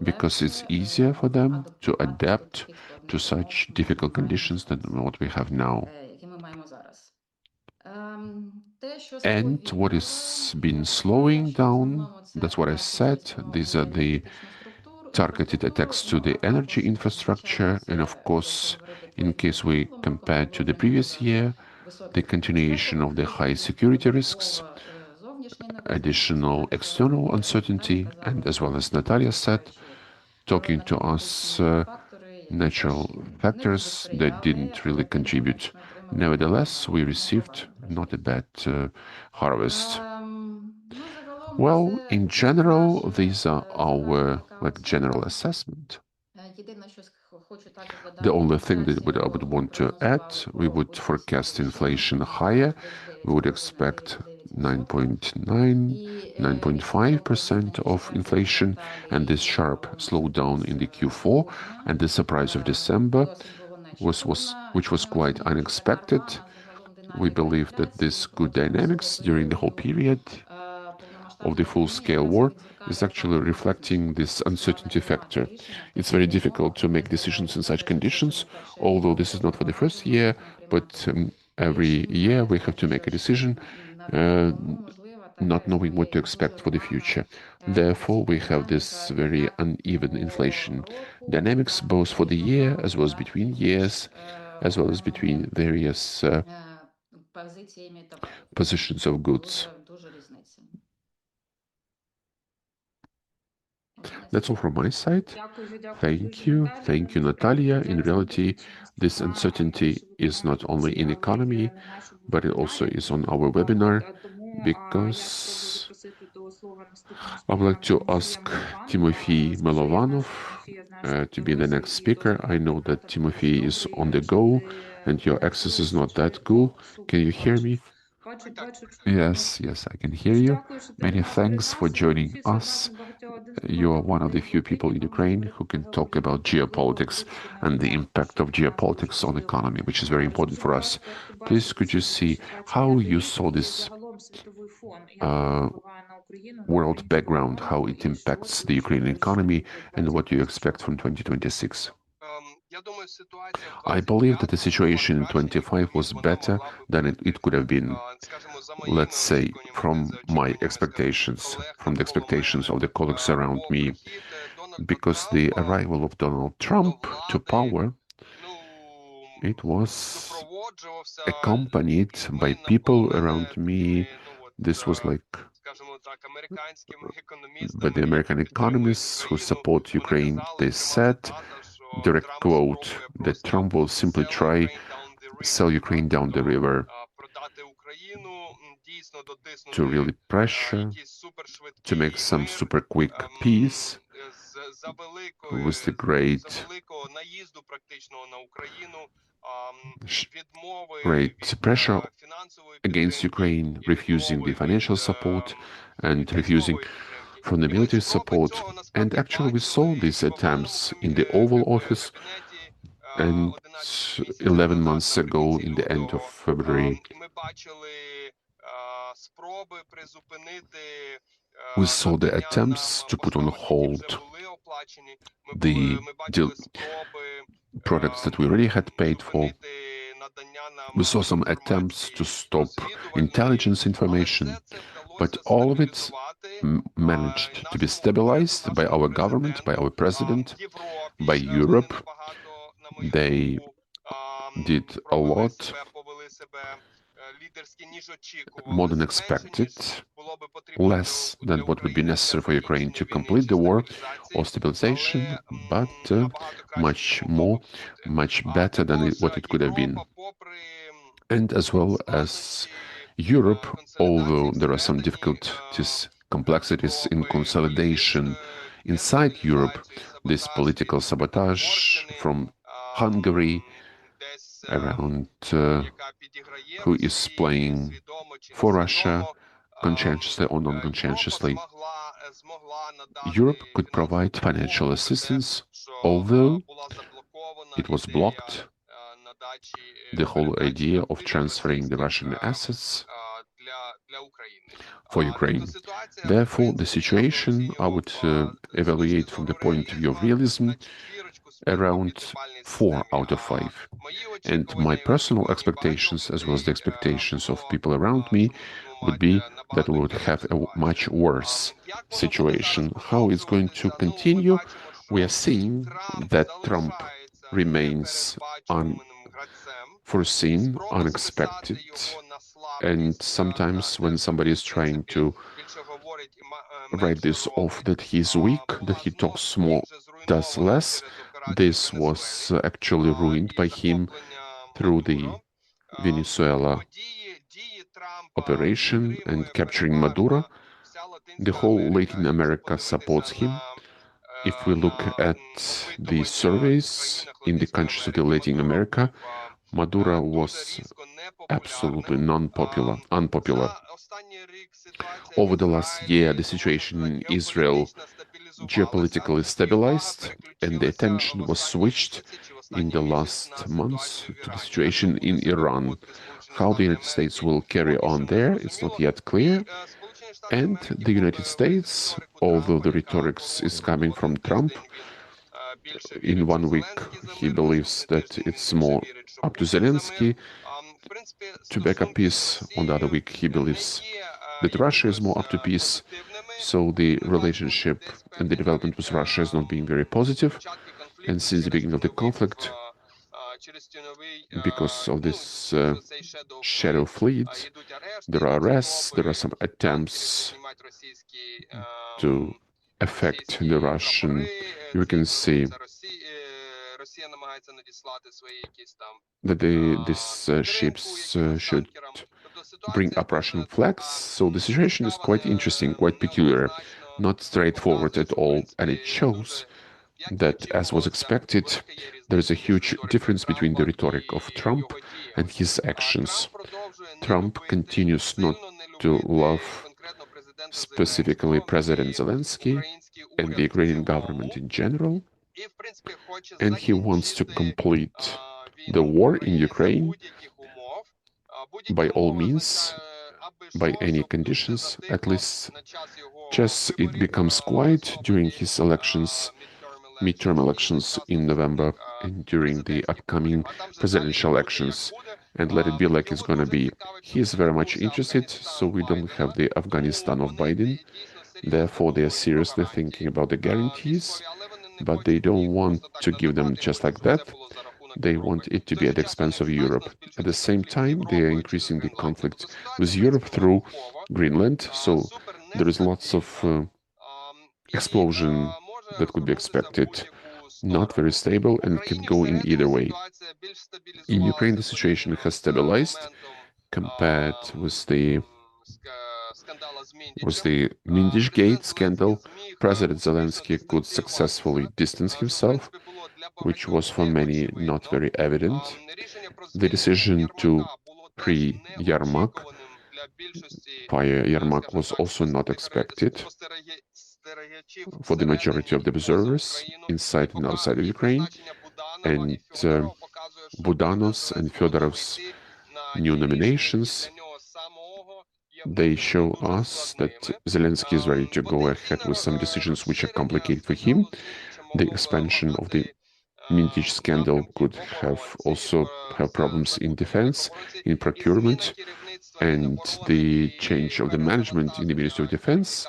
because it's easier for them to adapt to such difficult conditions than what we have now. And what has been slowing down, that's what I said, these are the targeted attacks to the energy infrastructure, and of course, in case we compare to the previous year, the continuation of the high security risks, additional external uncertainty, and as well as Natalia said, talking to us, natural factors that didn't really contribute. Nevertheless, we received not a bad harvest. Well, in general, these are our general assessment. The only thing that I would want to add, we would forecast inflation higher. We would expect 9.9, 9.5% of inflation, and this sharp slowdown in the Q4 and the surprise of December which was quite unexpected. We believe that this good dynamics during the whole period of the full-scale war is actually reflecting this uncertainty factor. It's very difficult to make decisions in such conditions, although this is not for the first year, but every year we have to make a decision, not knowing what to expect for the future. Therefore, we have this very uneven inflation dynamics, both for the year as well as between years, as well as between various positions of goods. That's all from my side. Thank you. Thank you, Natalia. In reality, this uncertainty is not only in economy, but it also is on our webinar, because I would like to ask Tymofiy Mylovanov to be the next speaker. I know that Tymofiy is on the go and your access is not that good. Can you hear me? Yes, I can hear you. Many thanks for joining us. You are one of the few people in Ukraine who can talk about geopolitics and the impact of geopolitics on the economy, which is very important for us. Please, could you see how you saw this world background, how it impacts the Ukrainian economy, and what you expect from 2026? I believe that the situation in 25 was better than it could have been, let's say, from my expectations, from the expectations of the colleagues around me, because the arrival of Donald Trump to power, it was accompanied by people around me. This was like by the American economists who support Ukraine. They said direct quote that Trump will simply try sell Ukraine down the river, to really pressure, to make some super quick peace with the great pressure against Ukraine, refusing the financial support and refusing from the military support. And actually we saw these attempts in the Oval Office and 11 months ago in the end of February. We saw the attempts to put on hold the products that we already had paid for. We saw some attempts to stop intelligence information, but all of it managed to be stabilized by our government, by our president, by Europe. They did a lot more than expected, less than what would be necessary for Ukraine to complete the war or stabilization, but much more, much better than what it could have been. And as well as Europe, although there are some difficulties, complexities in consolidation inside Europe, this political sabotage from Hungary around who is playing for Russia, conscientiously or non-conscientiously. Europe could provide financial assistance, although it was blocked, the whole idea of transferring the Russian assets for Ukraine. Therefore, the situation I would evaluate from the point of view of realism around 4 out of 5. And my personal expectations, as well as the expectations of people around me, would be that we would have a much worse situation. How it's going to continue? We are seeing that Trump remains unforeseen, unexpected, and sometimes when somebody is trying to write this off, that he's weak, that he talks more, does less, this was actually ruined by him through the Venezuela operation and capturing Maduro. The whole Latin America supports him. If we look at the surveys in the countries of the Latin America, Maduro was absolutely unpopular. Over the last year, the situation in Israel geopolitically stabilized, and the attention was switched in the last months to the situation in Iran. How the United States will carry on there, it's not yet clear. And the United States, although the rhetoric is coming from Trump, in 1 week he believes that it's more up to Zelensky to back up peace. On the other week, he believes that Russia is more up to peace. So the relationship and the development with Russia is not being very positive. And since the beginning of the conflict, because of this shadow fleet, there are arrests, there are some attempts to affect the Russian, you can see that these ships should bring up Russian flags. So the situation is quite interesting, quite peculiar, not straightforward at all, and it shows that, as was expected, there is a huge difference between the rhetoric of Trump and his actions. Trump continues not to love specifically President Zelensky and the Ukrainian government in general, and he wants to complete the war in Ukraine by all means, by any conditions, at least just it becomes quiet during his elections, midterm elections in November and during the upcoming presidential elections, and let it be like it's gonna be. He is very much interested, so we don't have the Afghanistan of Biden. Therefore, they are seriously thinking about the guarantees, but they don't want to give them just like that. They want it to be at the expense of Europe. At the same time, they are increasing the conflict with Europe through Greenland, so there is lots of explosion that could be expected. not very stable and can go in either way. In Ukraine, the situation has stabilized compared with the Gate scandal. President Zelensky could successfully distance himself, which was for many not very evident. The decision to free Yermak via Yermak was also not expected for the majority of the observers inside and outside of Ukraine. And Budanov's and Fedorov's new nominations, they show us that Zelensky is ready to go ahead with some decisions which are complicated for him. The expansion of the Mintage scandal could also have problems in defense, in procurement, and the change of the management in the Ministry of Defense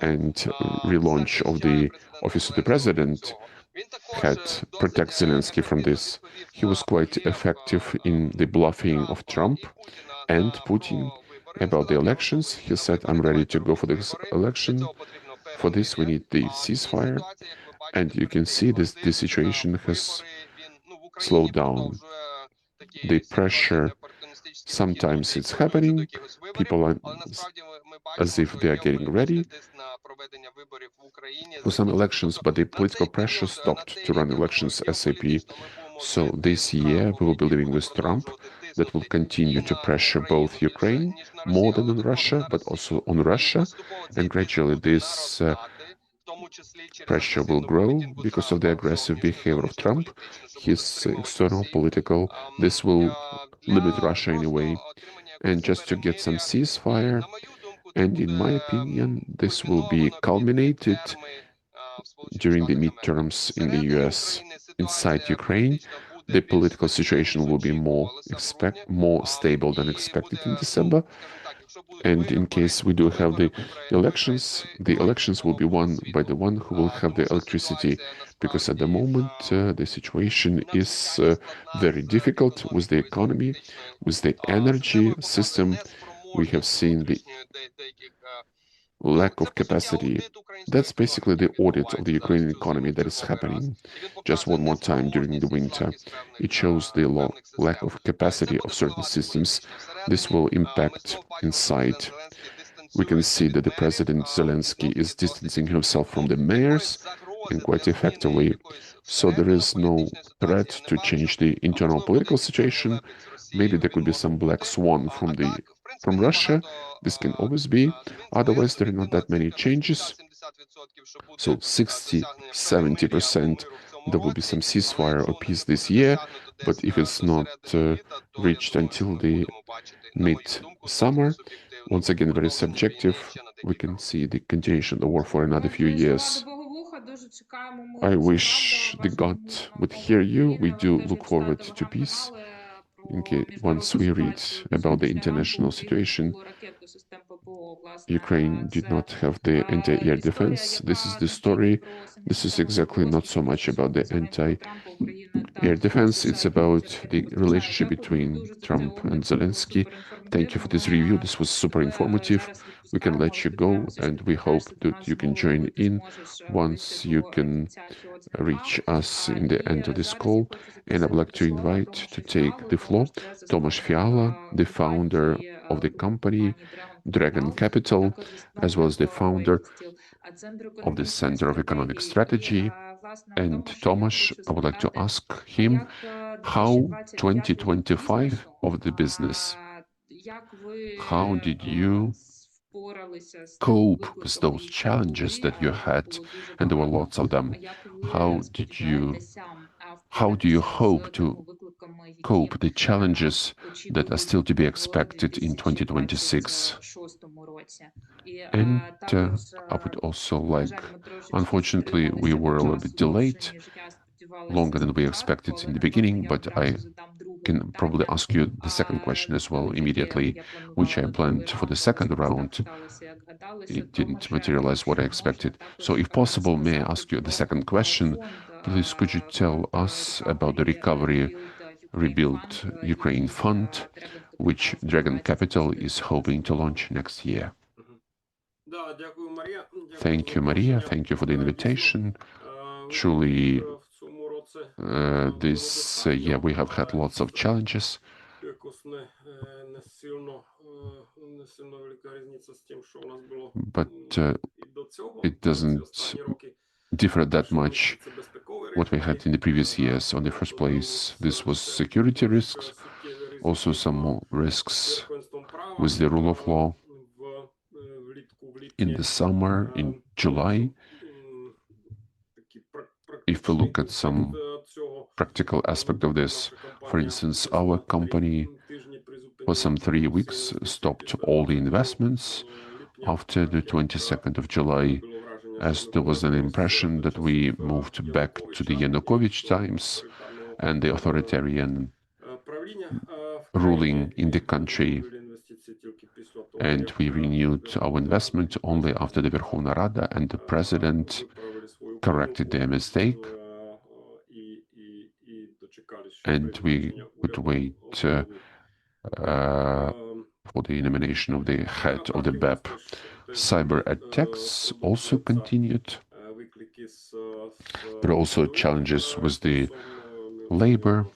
and relaunch of the Office of the President had protected Zelensky from this. He was quite effective in the bluffing of Trump and Putin about the elections. He said, I'm ready to go for this election. For this, we need the ceasefire. And you can see this situation has slowed down. The pressure, sometimes it's happening. People are as if they are getting ready for some elections, but the political pressure stopped to run elections ASAP. So this year we will be living with Trump that will continue to pressure both Ukraine more than on Russia, but also on Russia. And gradually this pressure will grow because of the aggressive behavior of Trump, his external political. This will limit Russia anyway. And just to get some ceasefire, and in my opinion, this will be culminated during the midterms in the US. Inside Ukraine, the political situation will be more stable than expected in December. And in case we do have the elections will be won by the one who will have the electricity, because at the moment the situation is very difficult with the economy, with the energy system. We have seen the lack of capacity. That's basically the audit of the Ukrainian economy that is happening just one more time during the winter. It shows the lack of capacity of certain systems. This will impact inside. We can see that the President Zelensky is distancing himself from the mayors, and quite effectively. So there is no threat to change the internal political situation. Maybe there could be some black swan from Russia. This can always be. Otherwise, there are not that many changes. So 60, 70%, there will be some ceasefire or peace this year. But if it's not reached until the mid-summer, once again, very subjective, we can see the continuation of the war for another few years. I wish the God would hear you. We do look forward to peace. Once we read about the international situation, Ukraine did not have the anti-air defense. This is the story. This is exactly not so much about the anti-air defense. It's about the relationship between Trump and Zelensky. Thank you for this review. This was super informative. We can let you go, and we hope that you can join in once you can reach us in the end of this call. And I would like to invite to take the floor Tomas Fiala, the founder of the company Dragon Capital, as well as the founder of the Center of Economic Strategy. And Tomas, I would like to ask him how 2025 of the business, how did you cope with those challenges that you had, and there were lots of them. How do you hope to cope the challenges that are still to be expected in 2026? And I would also like, unfortunately, we were a little bit delayed, longer than we expected in the beginning, but I can probably ask you the second question as well immediately, which I planned for the second round. It didn't materialize what I expected. So if possible, may I ask you the second question? Please, could you tell us about the Recovery Rebuild Ukraine Fund, which Dragon Capital is hoping to launch next year? Thank you, Maria. Thank you for the invitation. Truly this year we have had lots of challenges, but it doesn't differ that much what we had in the previous years. On the first place, this was security risks, also some more risks with the rule of law. In the summer, in July, if we look at some practical aspect of this, for instance, our company for some 3 weeks stopped all the investments after the 22nd of July, as there was an impression that we moved back to the Yanukovych times and the authoritarian ruling in the country, and we renewed our investment only after the Verkhovna Rada and the president corrected their mistake, and we would wait for the nomination of the head of the BEP. Cyber attacks also continued. There are also challenges with the labor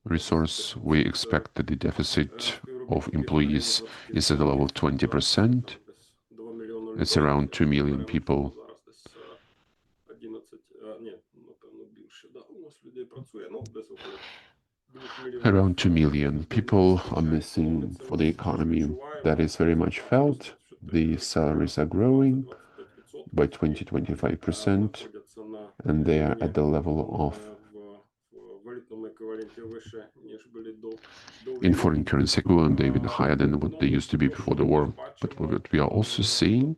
resource. We expect that the deficit of employees is at the level of 20%. It's around 2 million people. Around 2 million people are missing for the economy. That is very much felt. The salaries are growing by 20-25%, and they are at the level of, in foreign currency equivalent, they're even higher than what they used to be before the war. But what we are also seeing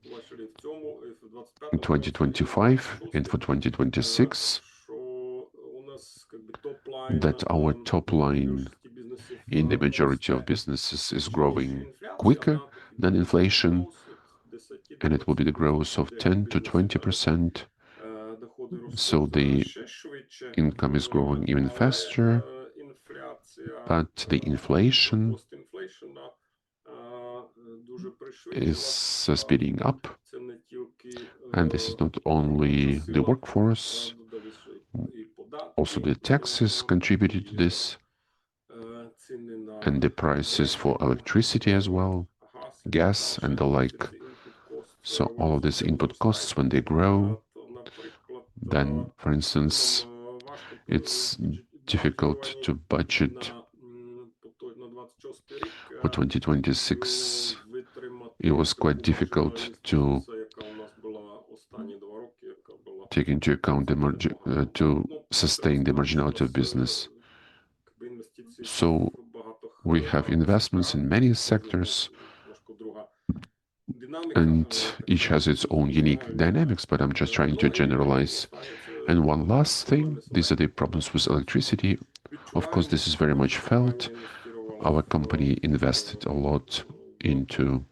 in 2025 and for 2026, that our top line in the majority of businesses is growing quicker than inflation, and it will be the growth of 10-20%. So the income is growing even faster, but the inflation is speeding up. And this is not only the workforce, also the taxes contributed to this, and the prices for electricity as well, gas and the like. So all of these input costs, when they grow, then, for instance, it's difficult to budget for 2026. It was quite difficult to take into account to sustain the marginality of business. So we have investments in many sectors, and each has its own unique dynamics, but I'm just trying to generalize. And one last thing, these are the problems with electricity. Of course, this is very much felt. Our company invested a lot into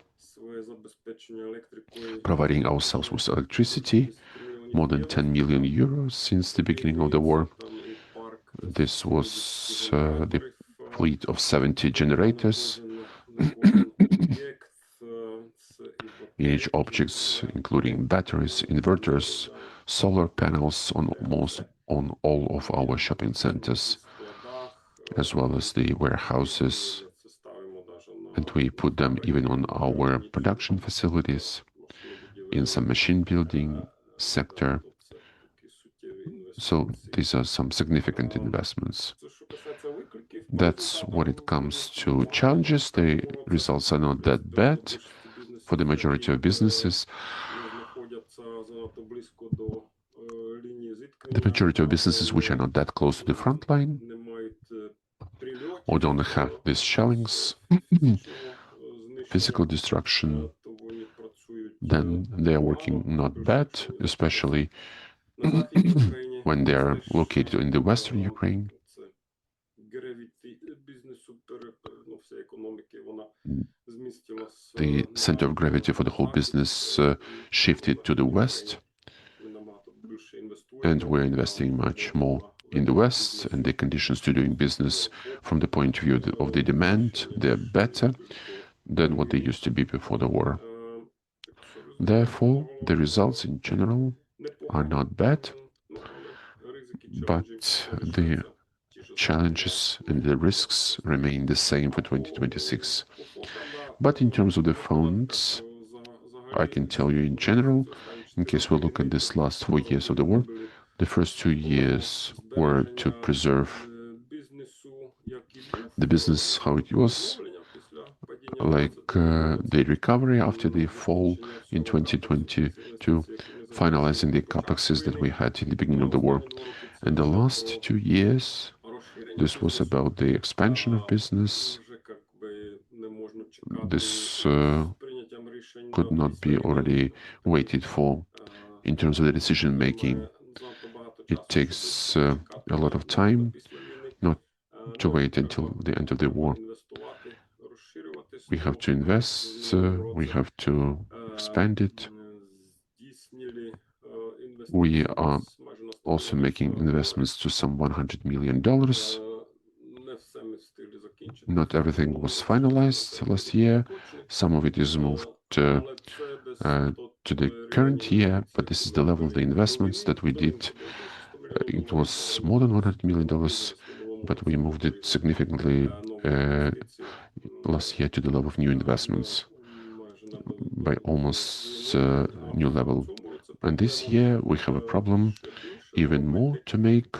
providing ourselves with electricity, more than 10 million euros since the beginning of the war. This was the fleet of 70 generators, EH objects, including batteries, inverters, solar panels on all of our shopping centers, as well as the warehouses, and we put them even on our production facilities, in some machine building sector. So these are some significant investments. That's what it comes to challenges. The results are not that bad for the majority of businesses. The majority of businesses which are not that close to the front line or don't have these shellings, physical destruction, then they are working not bad, especially when they are located in the Western Ukraine. The center of gravity for the whole business shifted to the West, and we're investing much more in the West, and the conditions to doing business from the point of view of the demand, they're better than what they used to be before the war. Therefore, the results in general are not bad, but the challenges and the risks remain the same for 2026. But in terms of the funds, I can tell you in general, in case we look at this last 4 years of the war, the first 2 years were to preserve the business how it was, like the recovery after the fall in 2022, finalizing the capexes that we had in the beginning of the war. And the last 2 years, this was about the expansion of business. This could not be already waited for in terms of the decision making. It takes a lot of time not to wait until the end of the war. We have to invest, we have to expand it. We are also making investments to some $100 million. Not everything was finalized last year. Some of it is moved to the current year, but this is the level of the investments that we did. It was more than $100 million, but we moved it significantly last year to the level of new investments by almost new level. And this year we have a problem even more to make,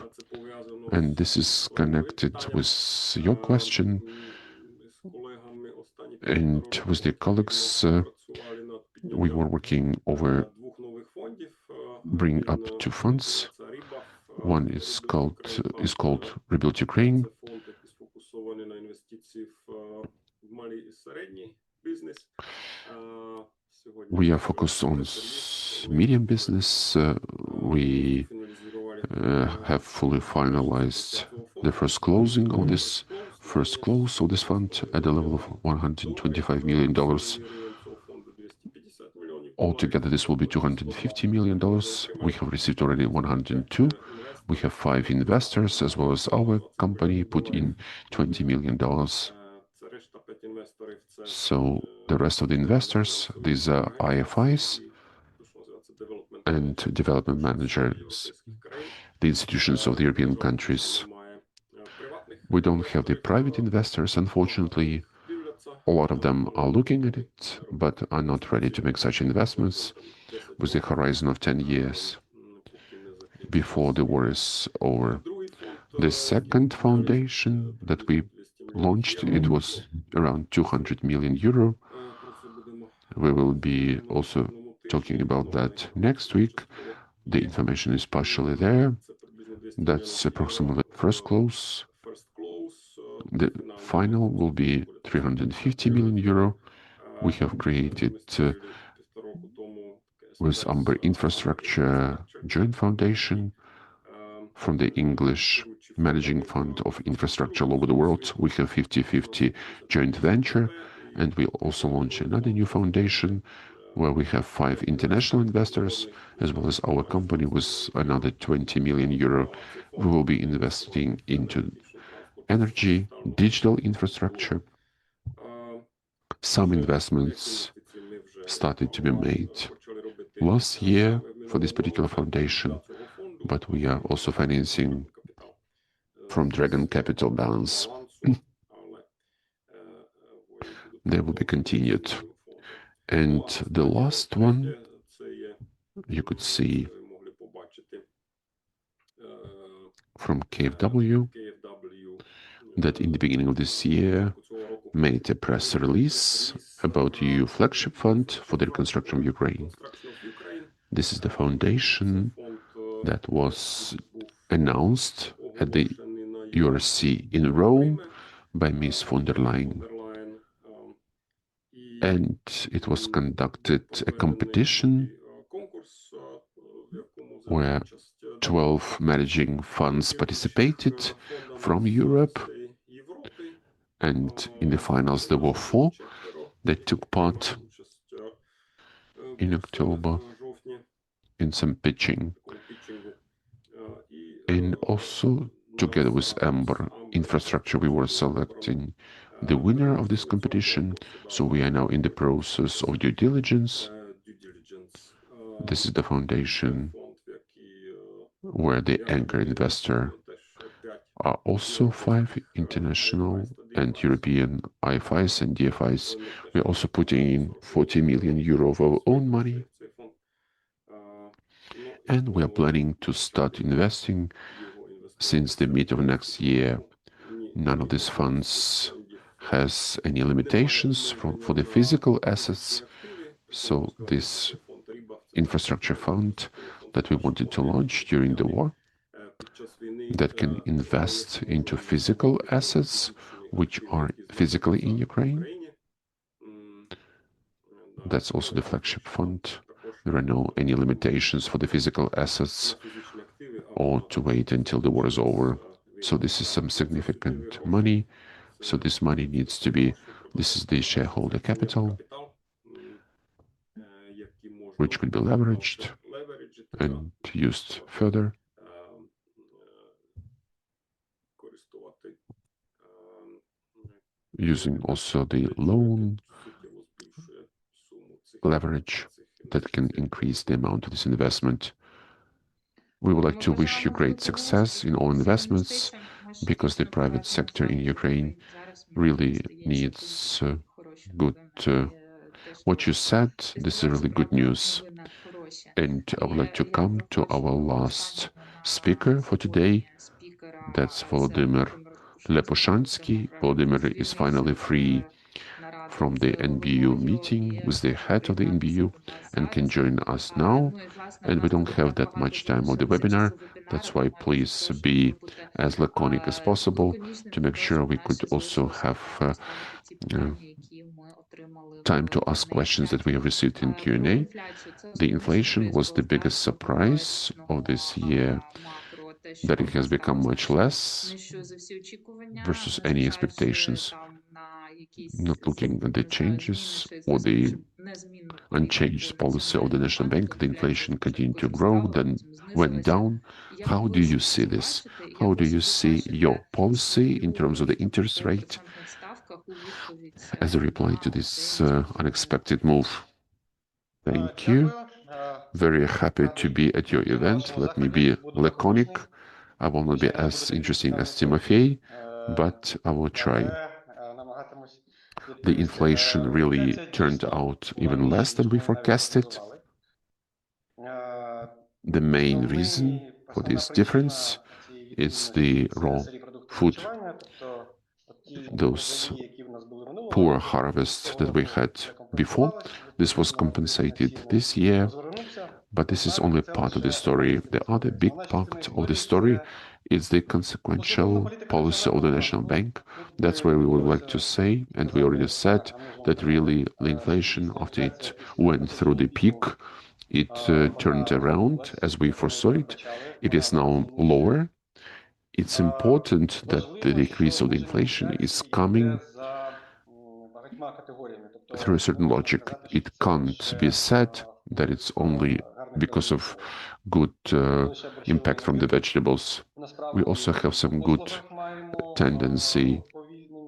and this is connected with your question and with the colleagues. We were working over bring up 2 funds. One is called Rebuild Ukraine. We are focused on medium business. We have fully finalized the first closing of this first close of this fund at the level of $125 million. Altogether, this will be $250 million. We have received already 102. We have 5 investors, as well as our company put in $20 million. So the rest of the investors, these are IFIs and development managers, the institutions of the European countries. We don't have the private investors, unfortunately. A lot of them are looking at it, but are not ready to make such investments with the horizon of 10 years before the war is over. The second foundation that we launched, it was around 200 million euro. We will be also talking about that next week. The information is partially there. That's approximately first close. The final will be 350 million euro. We have created with Amber Infrastructure Joint Foundation from the English Managing Fund of Infrastructure all over the world. We have 50-50 joint venture, and we also launch another new foundation where we have 5 international investors, as well as our company with another 20 million euro. We will be investing into energy, digital infrastructure. Some investments started to be made last year for this particular foundation, but we are also financing from Dragon Capital balance. They will be continued. And the last one, you could see from KfW, that in the beginning of this year made a press release about EU flagship fund for the reconstruction of Ukraine. This is the foundation that was announced at the URC in Rome by Ms. von der Leyen. And it was conducted a competition where 12 managing funds participated from Europe, and in the finals there were 4 that took part in October in some pitching. And also together with Amber Infrastructure we were selecting the winner of this competition, so we are now in the process of due diligence. This is the foundation where the anchor investor are also 5 international and European IFIs and DFIs. We're also putting in 40 million euro of our own money, and we are planning to start investing since the mid of next year. None of these funds has any limitations for the physical assets. So this infrastructure fund that we wanted to launch during the war that can invest into physical assets which are physically in Ukraine. That's also the flagship fund. There are no any limitations for the physical assets or to wait until the war is over. So this is some significant money. So this money needs to be, this is the shareholder capital, which could be leveraged and used further. Using also the loan leverage that can increase the amount of this investment. We would like to wish you great success in all investments because the private sector in Ukraine really needs good. What you said, this is really good news. And I would like to come to our last speaker for today. That's Volodymyr Lepushynskyi. Volodymyr is finally free from the NBU meeting with the head of the NBU and can join us now. And we don't have that much time of the webinar. That's why please be as laconic as possible to make sure we could also have time to ask questions that we have received in Q&A. The inflation was the biggest surprise of this year, that it has become much less versus any expectations. Not looking at the changes or the unchanged policy of the National Bank, the inflation continued to grow, then went down. How do you see this? How do you see your policy in terms of the interest rate as a reply to this unexpected move? Thank you. Very happy to be at your event. Let me be laconic. I will not be as interesting as Timofey, but I will try. The inflation really turned out even less than we forecasted. The main reason for this difference is the raw food, those poor harvests that we had before. This was compensated this year, but this is only part of the story. The other big part of the story is the consequential policy of the National Bank. That's where we would like to say, and we already said, that really the inflation, after it went through the peak, it turned around as we foresaw it. It is now lower. It's important that the decrease of the inflation is coming through a certain logic. It can't be said that it's only because of good impact from the vegetables. We also have some good tendency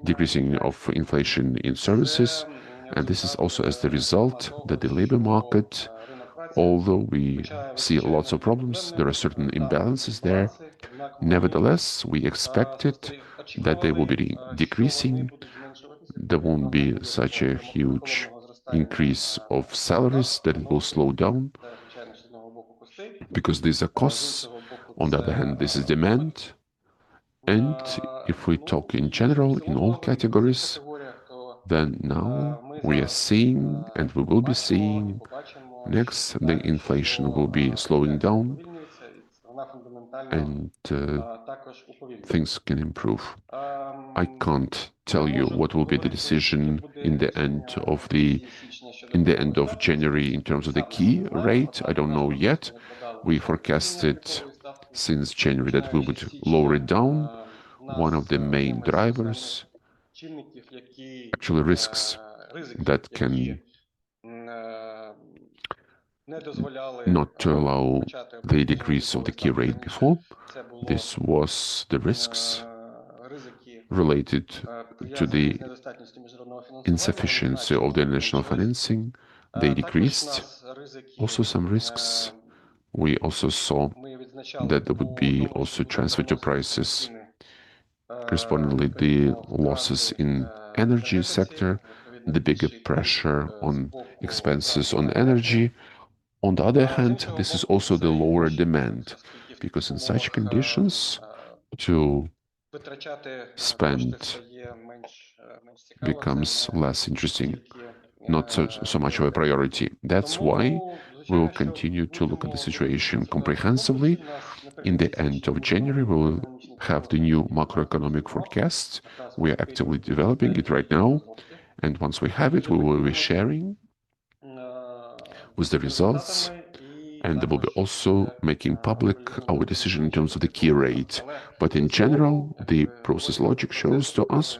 decreasing of inflation in services, and this is also as the result that the labor market, although we see lots of problems, there are certain imbalances there. Nevertheless, we expected that they will be decreasing. There won't be such a huge increase of salaries, that it will slow down, because these are costs. On the other hand, this is demand. And if we talk in general, in all categories, then now we are seeing, and we will be seeing, next, the inflation will be slowing down, and things can improve. I can't tell you what will be the decision in the end of January in terms of the key rate. I don't know yet. We forecasted since January that we would lower it down. One of the main drivers, actually risks that can not to allow the decrease of the key rate before. This was the risks related to the insufficiency of the international financing. They decreased. Also some risks we also saw that there would be also transfer to prices. Correspondingly, the losses in energy sector, the bigger pressure on expenses on energy. On the other hand, this is also the lower demand, because in such conditions, to spend becomes less interesting, not so much of a priority. That's why we will continue to look at the situation comprehensively. In the end of January, we will have the new macroeconomic forecast. We are actively developing it right now. And once we have it, we will be sharing with the results. And we will be also making public our decision in terms of the key rate. But in general, the process logic shows to us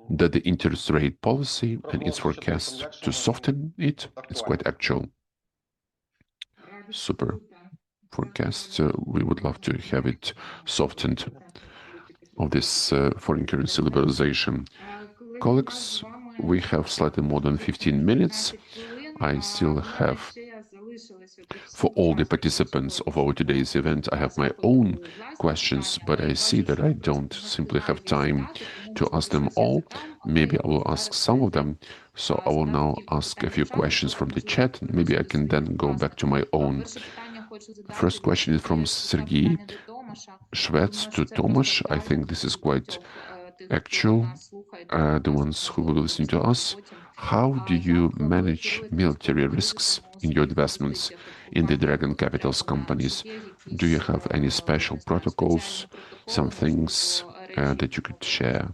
that the interest rate policy and its forecast to soften it is quite actual. Super forecast. We would love to have it softened of this foreign currency liberalization. Colleagues, we have slightly more than 15 minutes. I still have, for all the participants of our today's event, I have my own questions, but I see that I don't simply have time to ask them all. Maybe I will ask some of them. So I will now ask a few questions from the chat. Maybe I can then go back to my own. First question is from Sergei Shvets to Tomas. I think this is quite actual, the ones who will be listening to us. How do you manage military risks in your investments in the Dragon Capitals companies? Do you have any special protocols, some things that you could share?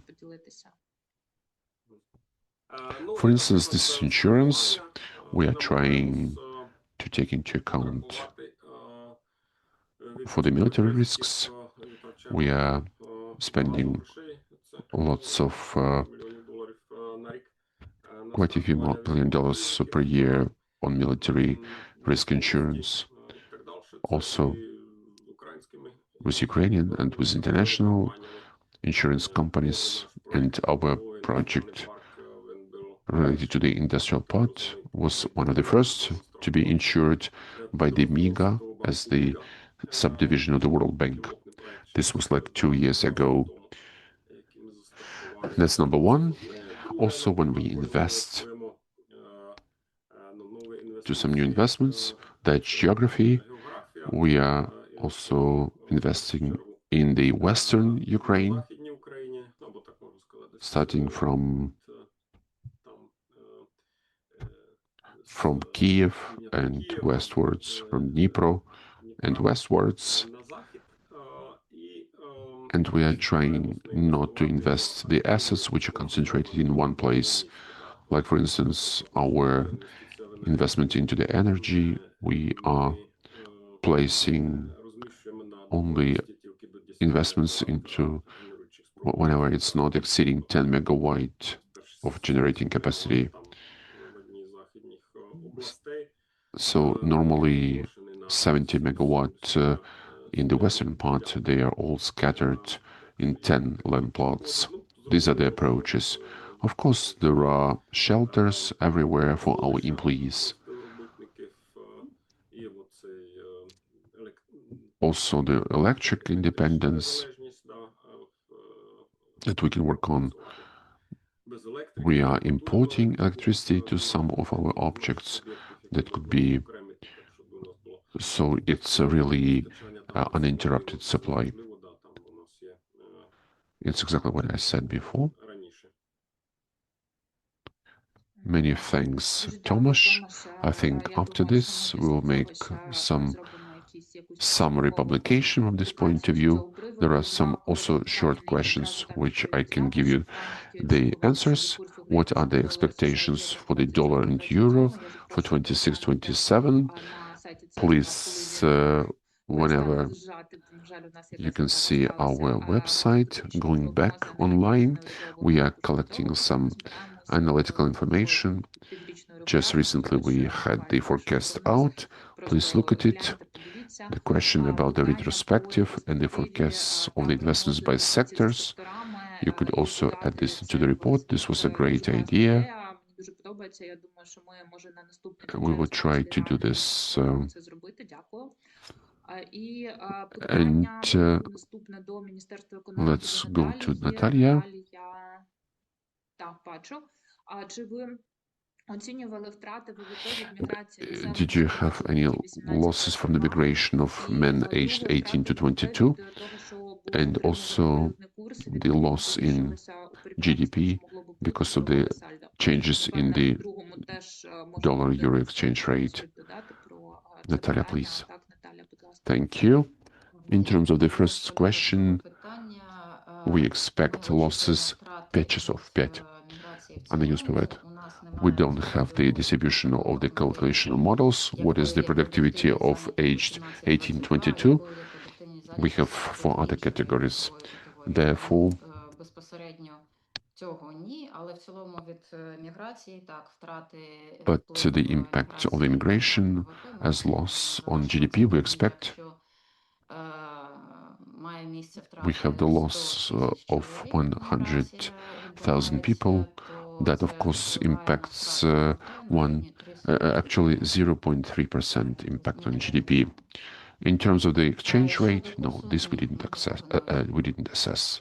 For instance, this insurance, we are trying to take into account for the military risks. We are spending lots of quite a few $1 billion per year on military risk insurance. Also with Ukrainian and with international insurance companies, and our project related to the industrial part was one of the first to be insured by the MIGA as the subdivision of the World Bank. This was like 2 years ago. That's number one. Also, when we invest to some new investments, that's geography. We are also investing in the Western Ukraine, starting from Kyiv and westwards, from Dnipro and westwards. And we are trying not to invest the assets which are concentrated in one place. Like, for instance, our investment into the energy, we are placing only investments into whenever it's not exceeding 10 megawatt of generating capacity. So normally 70 megawatt in the western part, they are all scattered in 10 land plots. These are the approaches. Of course, there are shelters everywhere for our employees. Also, the electric independence that we can work on. We are importing electricity to some of our objects that could be, so it's a really uninterrupted supply. It's exactly what I said before. Many thanks, Tomas. I think after this we will make some summary publication from this point of view. There are some also short questions which I can give you the answers. What are the expectations for the dollar and euro for 26-27? Please, whenever you can see our website, going back online, we are collecting some analytical information. Just recently we had the forecast out. Please look at it. The question about the retrospective and the forecasts of the investments by sectors. You could also add this to the report. This was a great idea. We will try to do this. And let's go to Natalia. Did you have any losses from the migration of men aged 18 to 22? And also the loss in GDP because of the changes in the dollar-euro exchange rate? Natalia, please. Thank you. In terms of the first question, we expect losses 5 часов, 5. Она не успевает. We don't have the distribution of the calculation models. What is the productivity of aged 18-22? We have 4 other categories. Therefore, but the impact of immigration as loss on GDP, we expect we have the loss of 100,000 people. That, of course, impacts actually 0.3% impact on GDP. In terms of the exchange rate, no, this we didn't assess.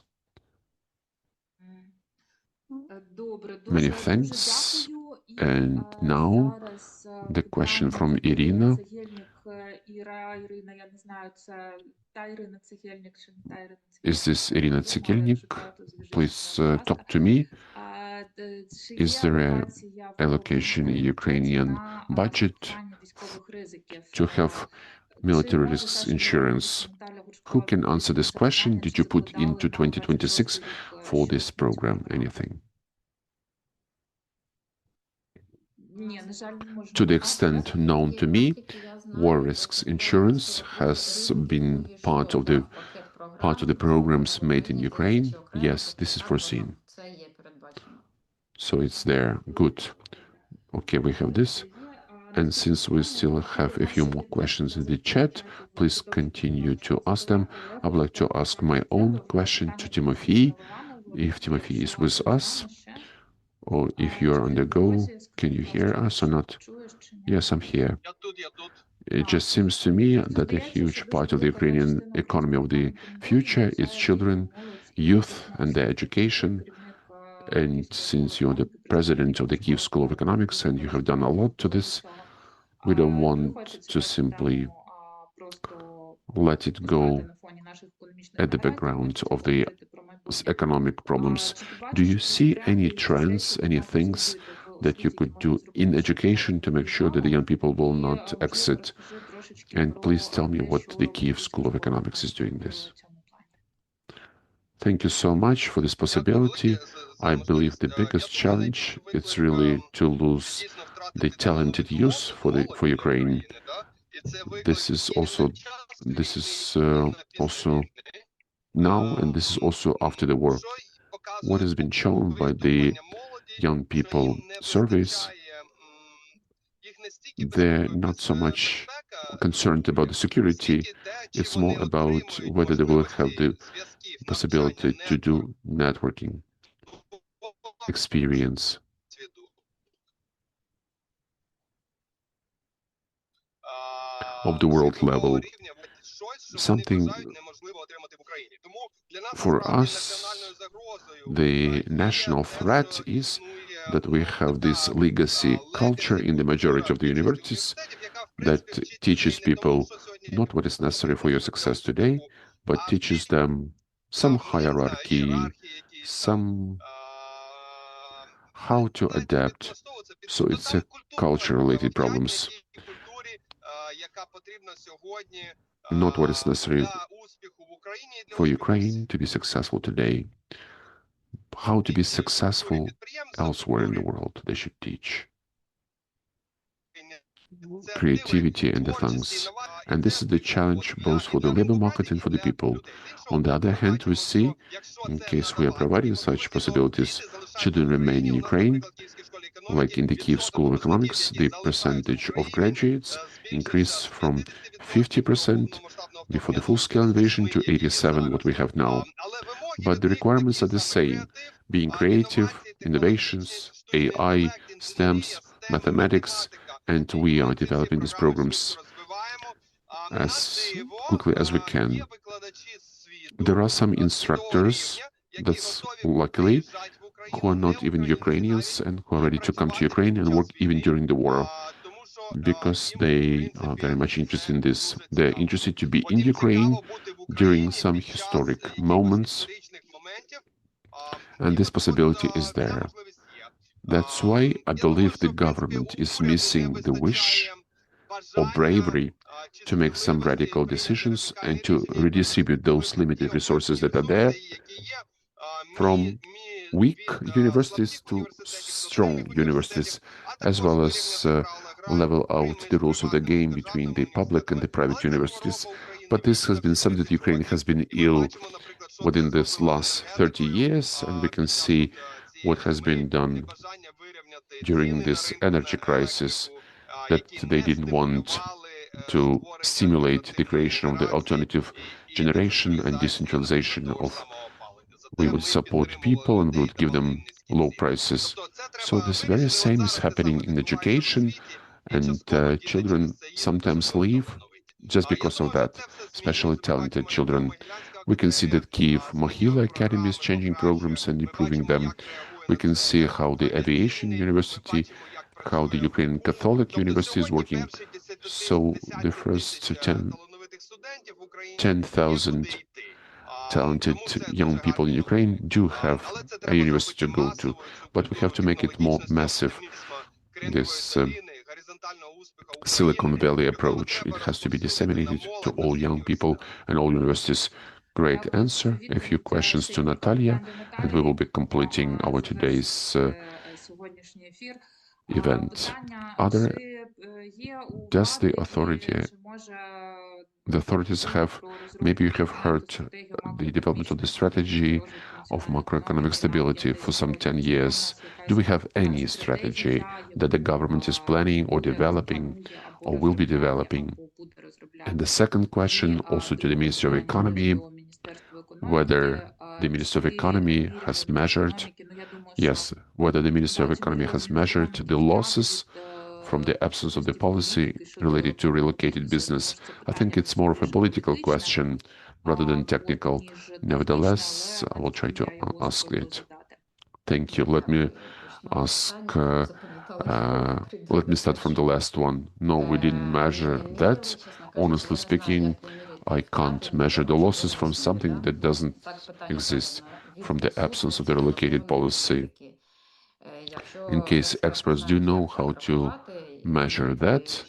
Many thanks. And now the question from Irina. Is this Irina Tsekelnik? Please talk to me. Is there an allocation in Ukrainian budget to have military risks insurance? Who can answer this question? Did you put into 2026 for this program anything? To the extent known to me, war risks insurance has been part of the programs made in Ukraine. Yes, this is foreseen. So it's there. Good. Okay, we have this. And since we still have a few more questions in the chat, please continue to ask them. I would like to ask my own question to Tymofiy. If Tymofiy is with us, or if you are on the go, can you hear us or not? Yes, I'm here. It just seems to me that a huge part of the Ukrainian economy of the future is children, youth, and their education. And since you're the president of the Kyiv School of Economics and you have done a lot to this, we don't want to simply let it go at the background of the economic problems. Do you see any trends, any things that you could do in education to make sure that the young people will not exit? And please tell me what the Kyiv School of Economics is doing this. Thank you so much for this possibility. I believe the biggest challenge is really to lose the talented youth for Ukraine. This is also now, and this is also after the war. What has been shown by the young people surveys, they're not so much concerned about the security, it's more about whether they will have the possibility to do networking experience. Of the world level, something for us, the national threat is that we have this legacy culture in the majority of the universities that teaches people not what is necessary for your success today, but teaches them some hierarchy, some how to adapt. So it's a culture-related problems, not what is necessary for Ukraine to be successful today. How to be successful elsewhere in the world, they should teach. Creativity and the things. And this is the challenge both for the labor market and for the people. On the other hand, we see, in case we are providing such possibilities, children remain in Ukraine, like in the Kyiv School of Economics, the percentage of graduates increased from 50% before the full-scale invasion to 87%, what we have now. But the requirements are the same. being creative, innovations, AI, STEMs, mathematics, and we are developing these programs as quickly as we can. There are some instructors, that's luckily, who are not even Ukrainians and who are ready to come to Ukraine and work even during the war, because they are very much interested in this. They're interested to be in Ukraine during some historic moments, and this possibility is there. That's why I believe the government is missing the wish or bravery to make some radical decisions and to redistribute those limited resources that are there from weak universities to strong universities, as well as level out the rules of the game between the public and the private universities. But this has been something that Ukraine has been ill within this last 30 years, and we can see what has been done during this energy crisis, that they didn't want to stimulate the creation of the alternative generation and decentralization of. We would support people and we would give them low prices. So this very same is happening in education, and children sometimes leave just because of that, especially talented children. We can see that Kyiv Mohila Academy is changing programs and improving them. We can see how the aviation university, how the Ukrainian Catholic University is working. So the first 10,000 talented young people in Ukraine do have a university to go to, but we have to make it more massive. This Silicon Valley approach, it has to be disseminated to all young people and all universities. Great answer. A few questions to Natalia, and we will be completing our today's event. Does the authorities have, maybe you have heard the development of the strategy of macroeconomic stability for some 10 years. Do we have any strategy that the government is planning or developing or will be developing? And the second question, also to the Ministry of Economy, whether the Ministry of Economy has measured, whether the Ministry of Economy has measured the losses from the absence of the policy related to relocated business. I think it's more of a political question rather than technical. Nevertheless, I will try to ask it. Thank you. Let me start from the last one. No, we didn't measure that. Honestly speaking, I can't measure the losses from something that doesn't exist, from the absence of the relocated policy. In case experts do know how to measure that,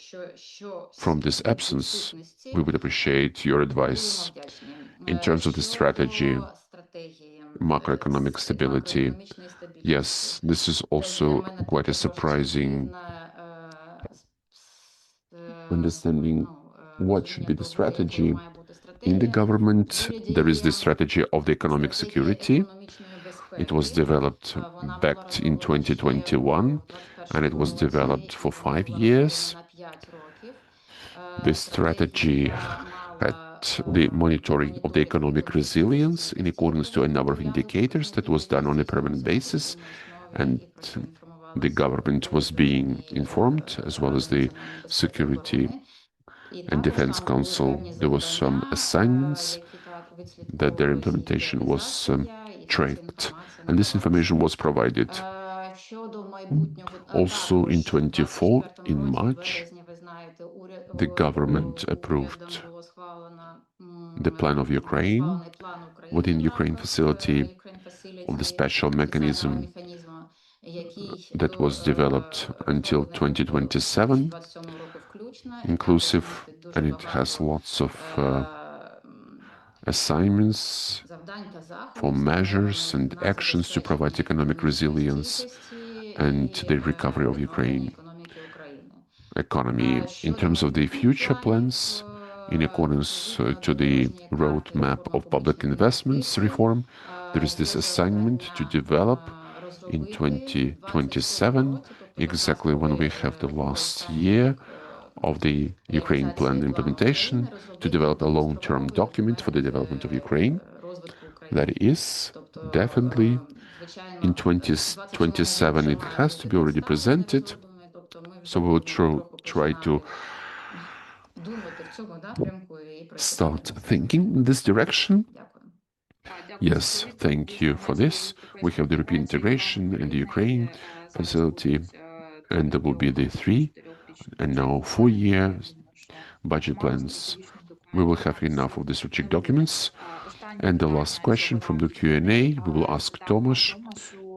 from this absence, we would appreciate your advice. In terms of the strategy, macroeconomic stability, yes, this is also quite a surprising understanding what should be the strategy. In the government, there is the strategy of the economic security. It was developed back in 2021, and it was developed for 5 years. This strategy had the monitoring of the economic resilience in accordance to a number of indicators that was done on a permanent basis, and the government was being informed, as well as the Security and Defense Council. There was some assignments that their implementation was tracked, and this information was provided. Also in 24, in March, the government approved the plan of Ukraine within Ukraine facility of the special mechanism that was developed until 2027, inclusive, and it has lots of assignments for measures and actions to provide economic resilience and the recovery of Ukraine economy. In terms of the future plans, in accordance to the roadmap of public investments reform, there is this assignment to develop in 2027, exactly when we have the last year of the Ukraine plan implementation, to develop a long-term document for the development of Ukraine. That is definitely In 2027 it has to be already presented, so we will try to start thinking in this direction. Yes, thank you for this. We have the European integration and the Ukraine facility, and there will be the 3 and now 4 years budget plans. We will have enough of the strategic documents. And the last question from the Q&A, we will ask Tomas.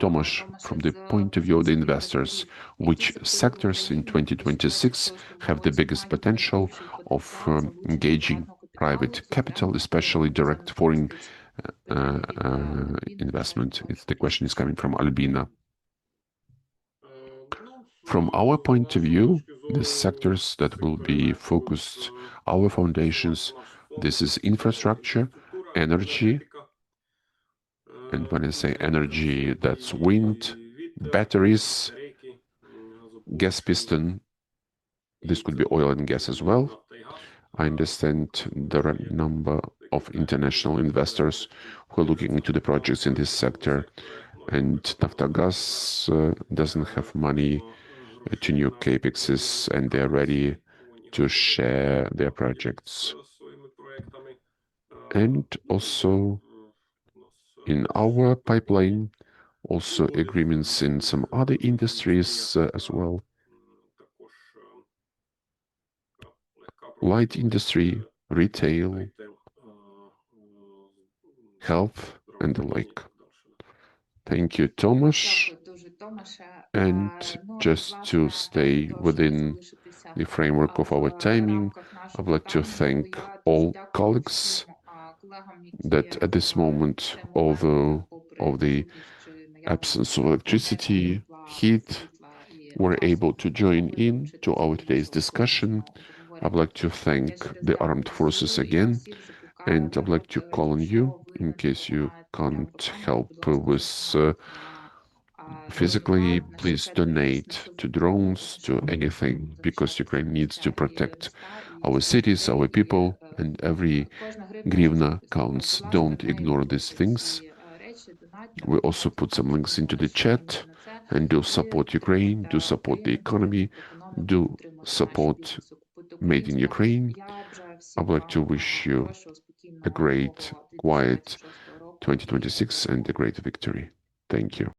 Tomas, from the point of view of the investors, which sectors in 2026 have the biggest potential of engaging private capital, especially direct foreign investment? The question is coming from Albina. From our point of view, the sectors that will be focused, our foundations, this is infrastructure, energy, and when I say energy, that's wind, batteries, gas piston, this could be oil and gas as well. I understand there are a number of international investors who are looking into the projects in this sector, and Naftogaz doesn't have money to new capexes, and they're ready to share their projects. And also in our pipeline, also agreements in some other industries as well. Light industry, retail, health, and the like. Thank you, Tomas. And just to stay within the framework of our timing, I would like to thank all colleagues that at this moment, although of the absence of electricity, heat, were able to join in to our today's discussion. I would like to thank the armed forces again, and I'd like to call on you in case you can't help with physically, please donate to drones, to anything, because Ukraine needs to protect our cities, our people, and every hryvnia counts. Don't ignore these things. We also put some links into the chat, and do support Ukraine, do support the economy, do support Made in Ukraine. I would like to wish you a great, quiet 2026 and a great victory. Thank you.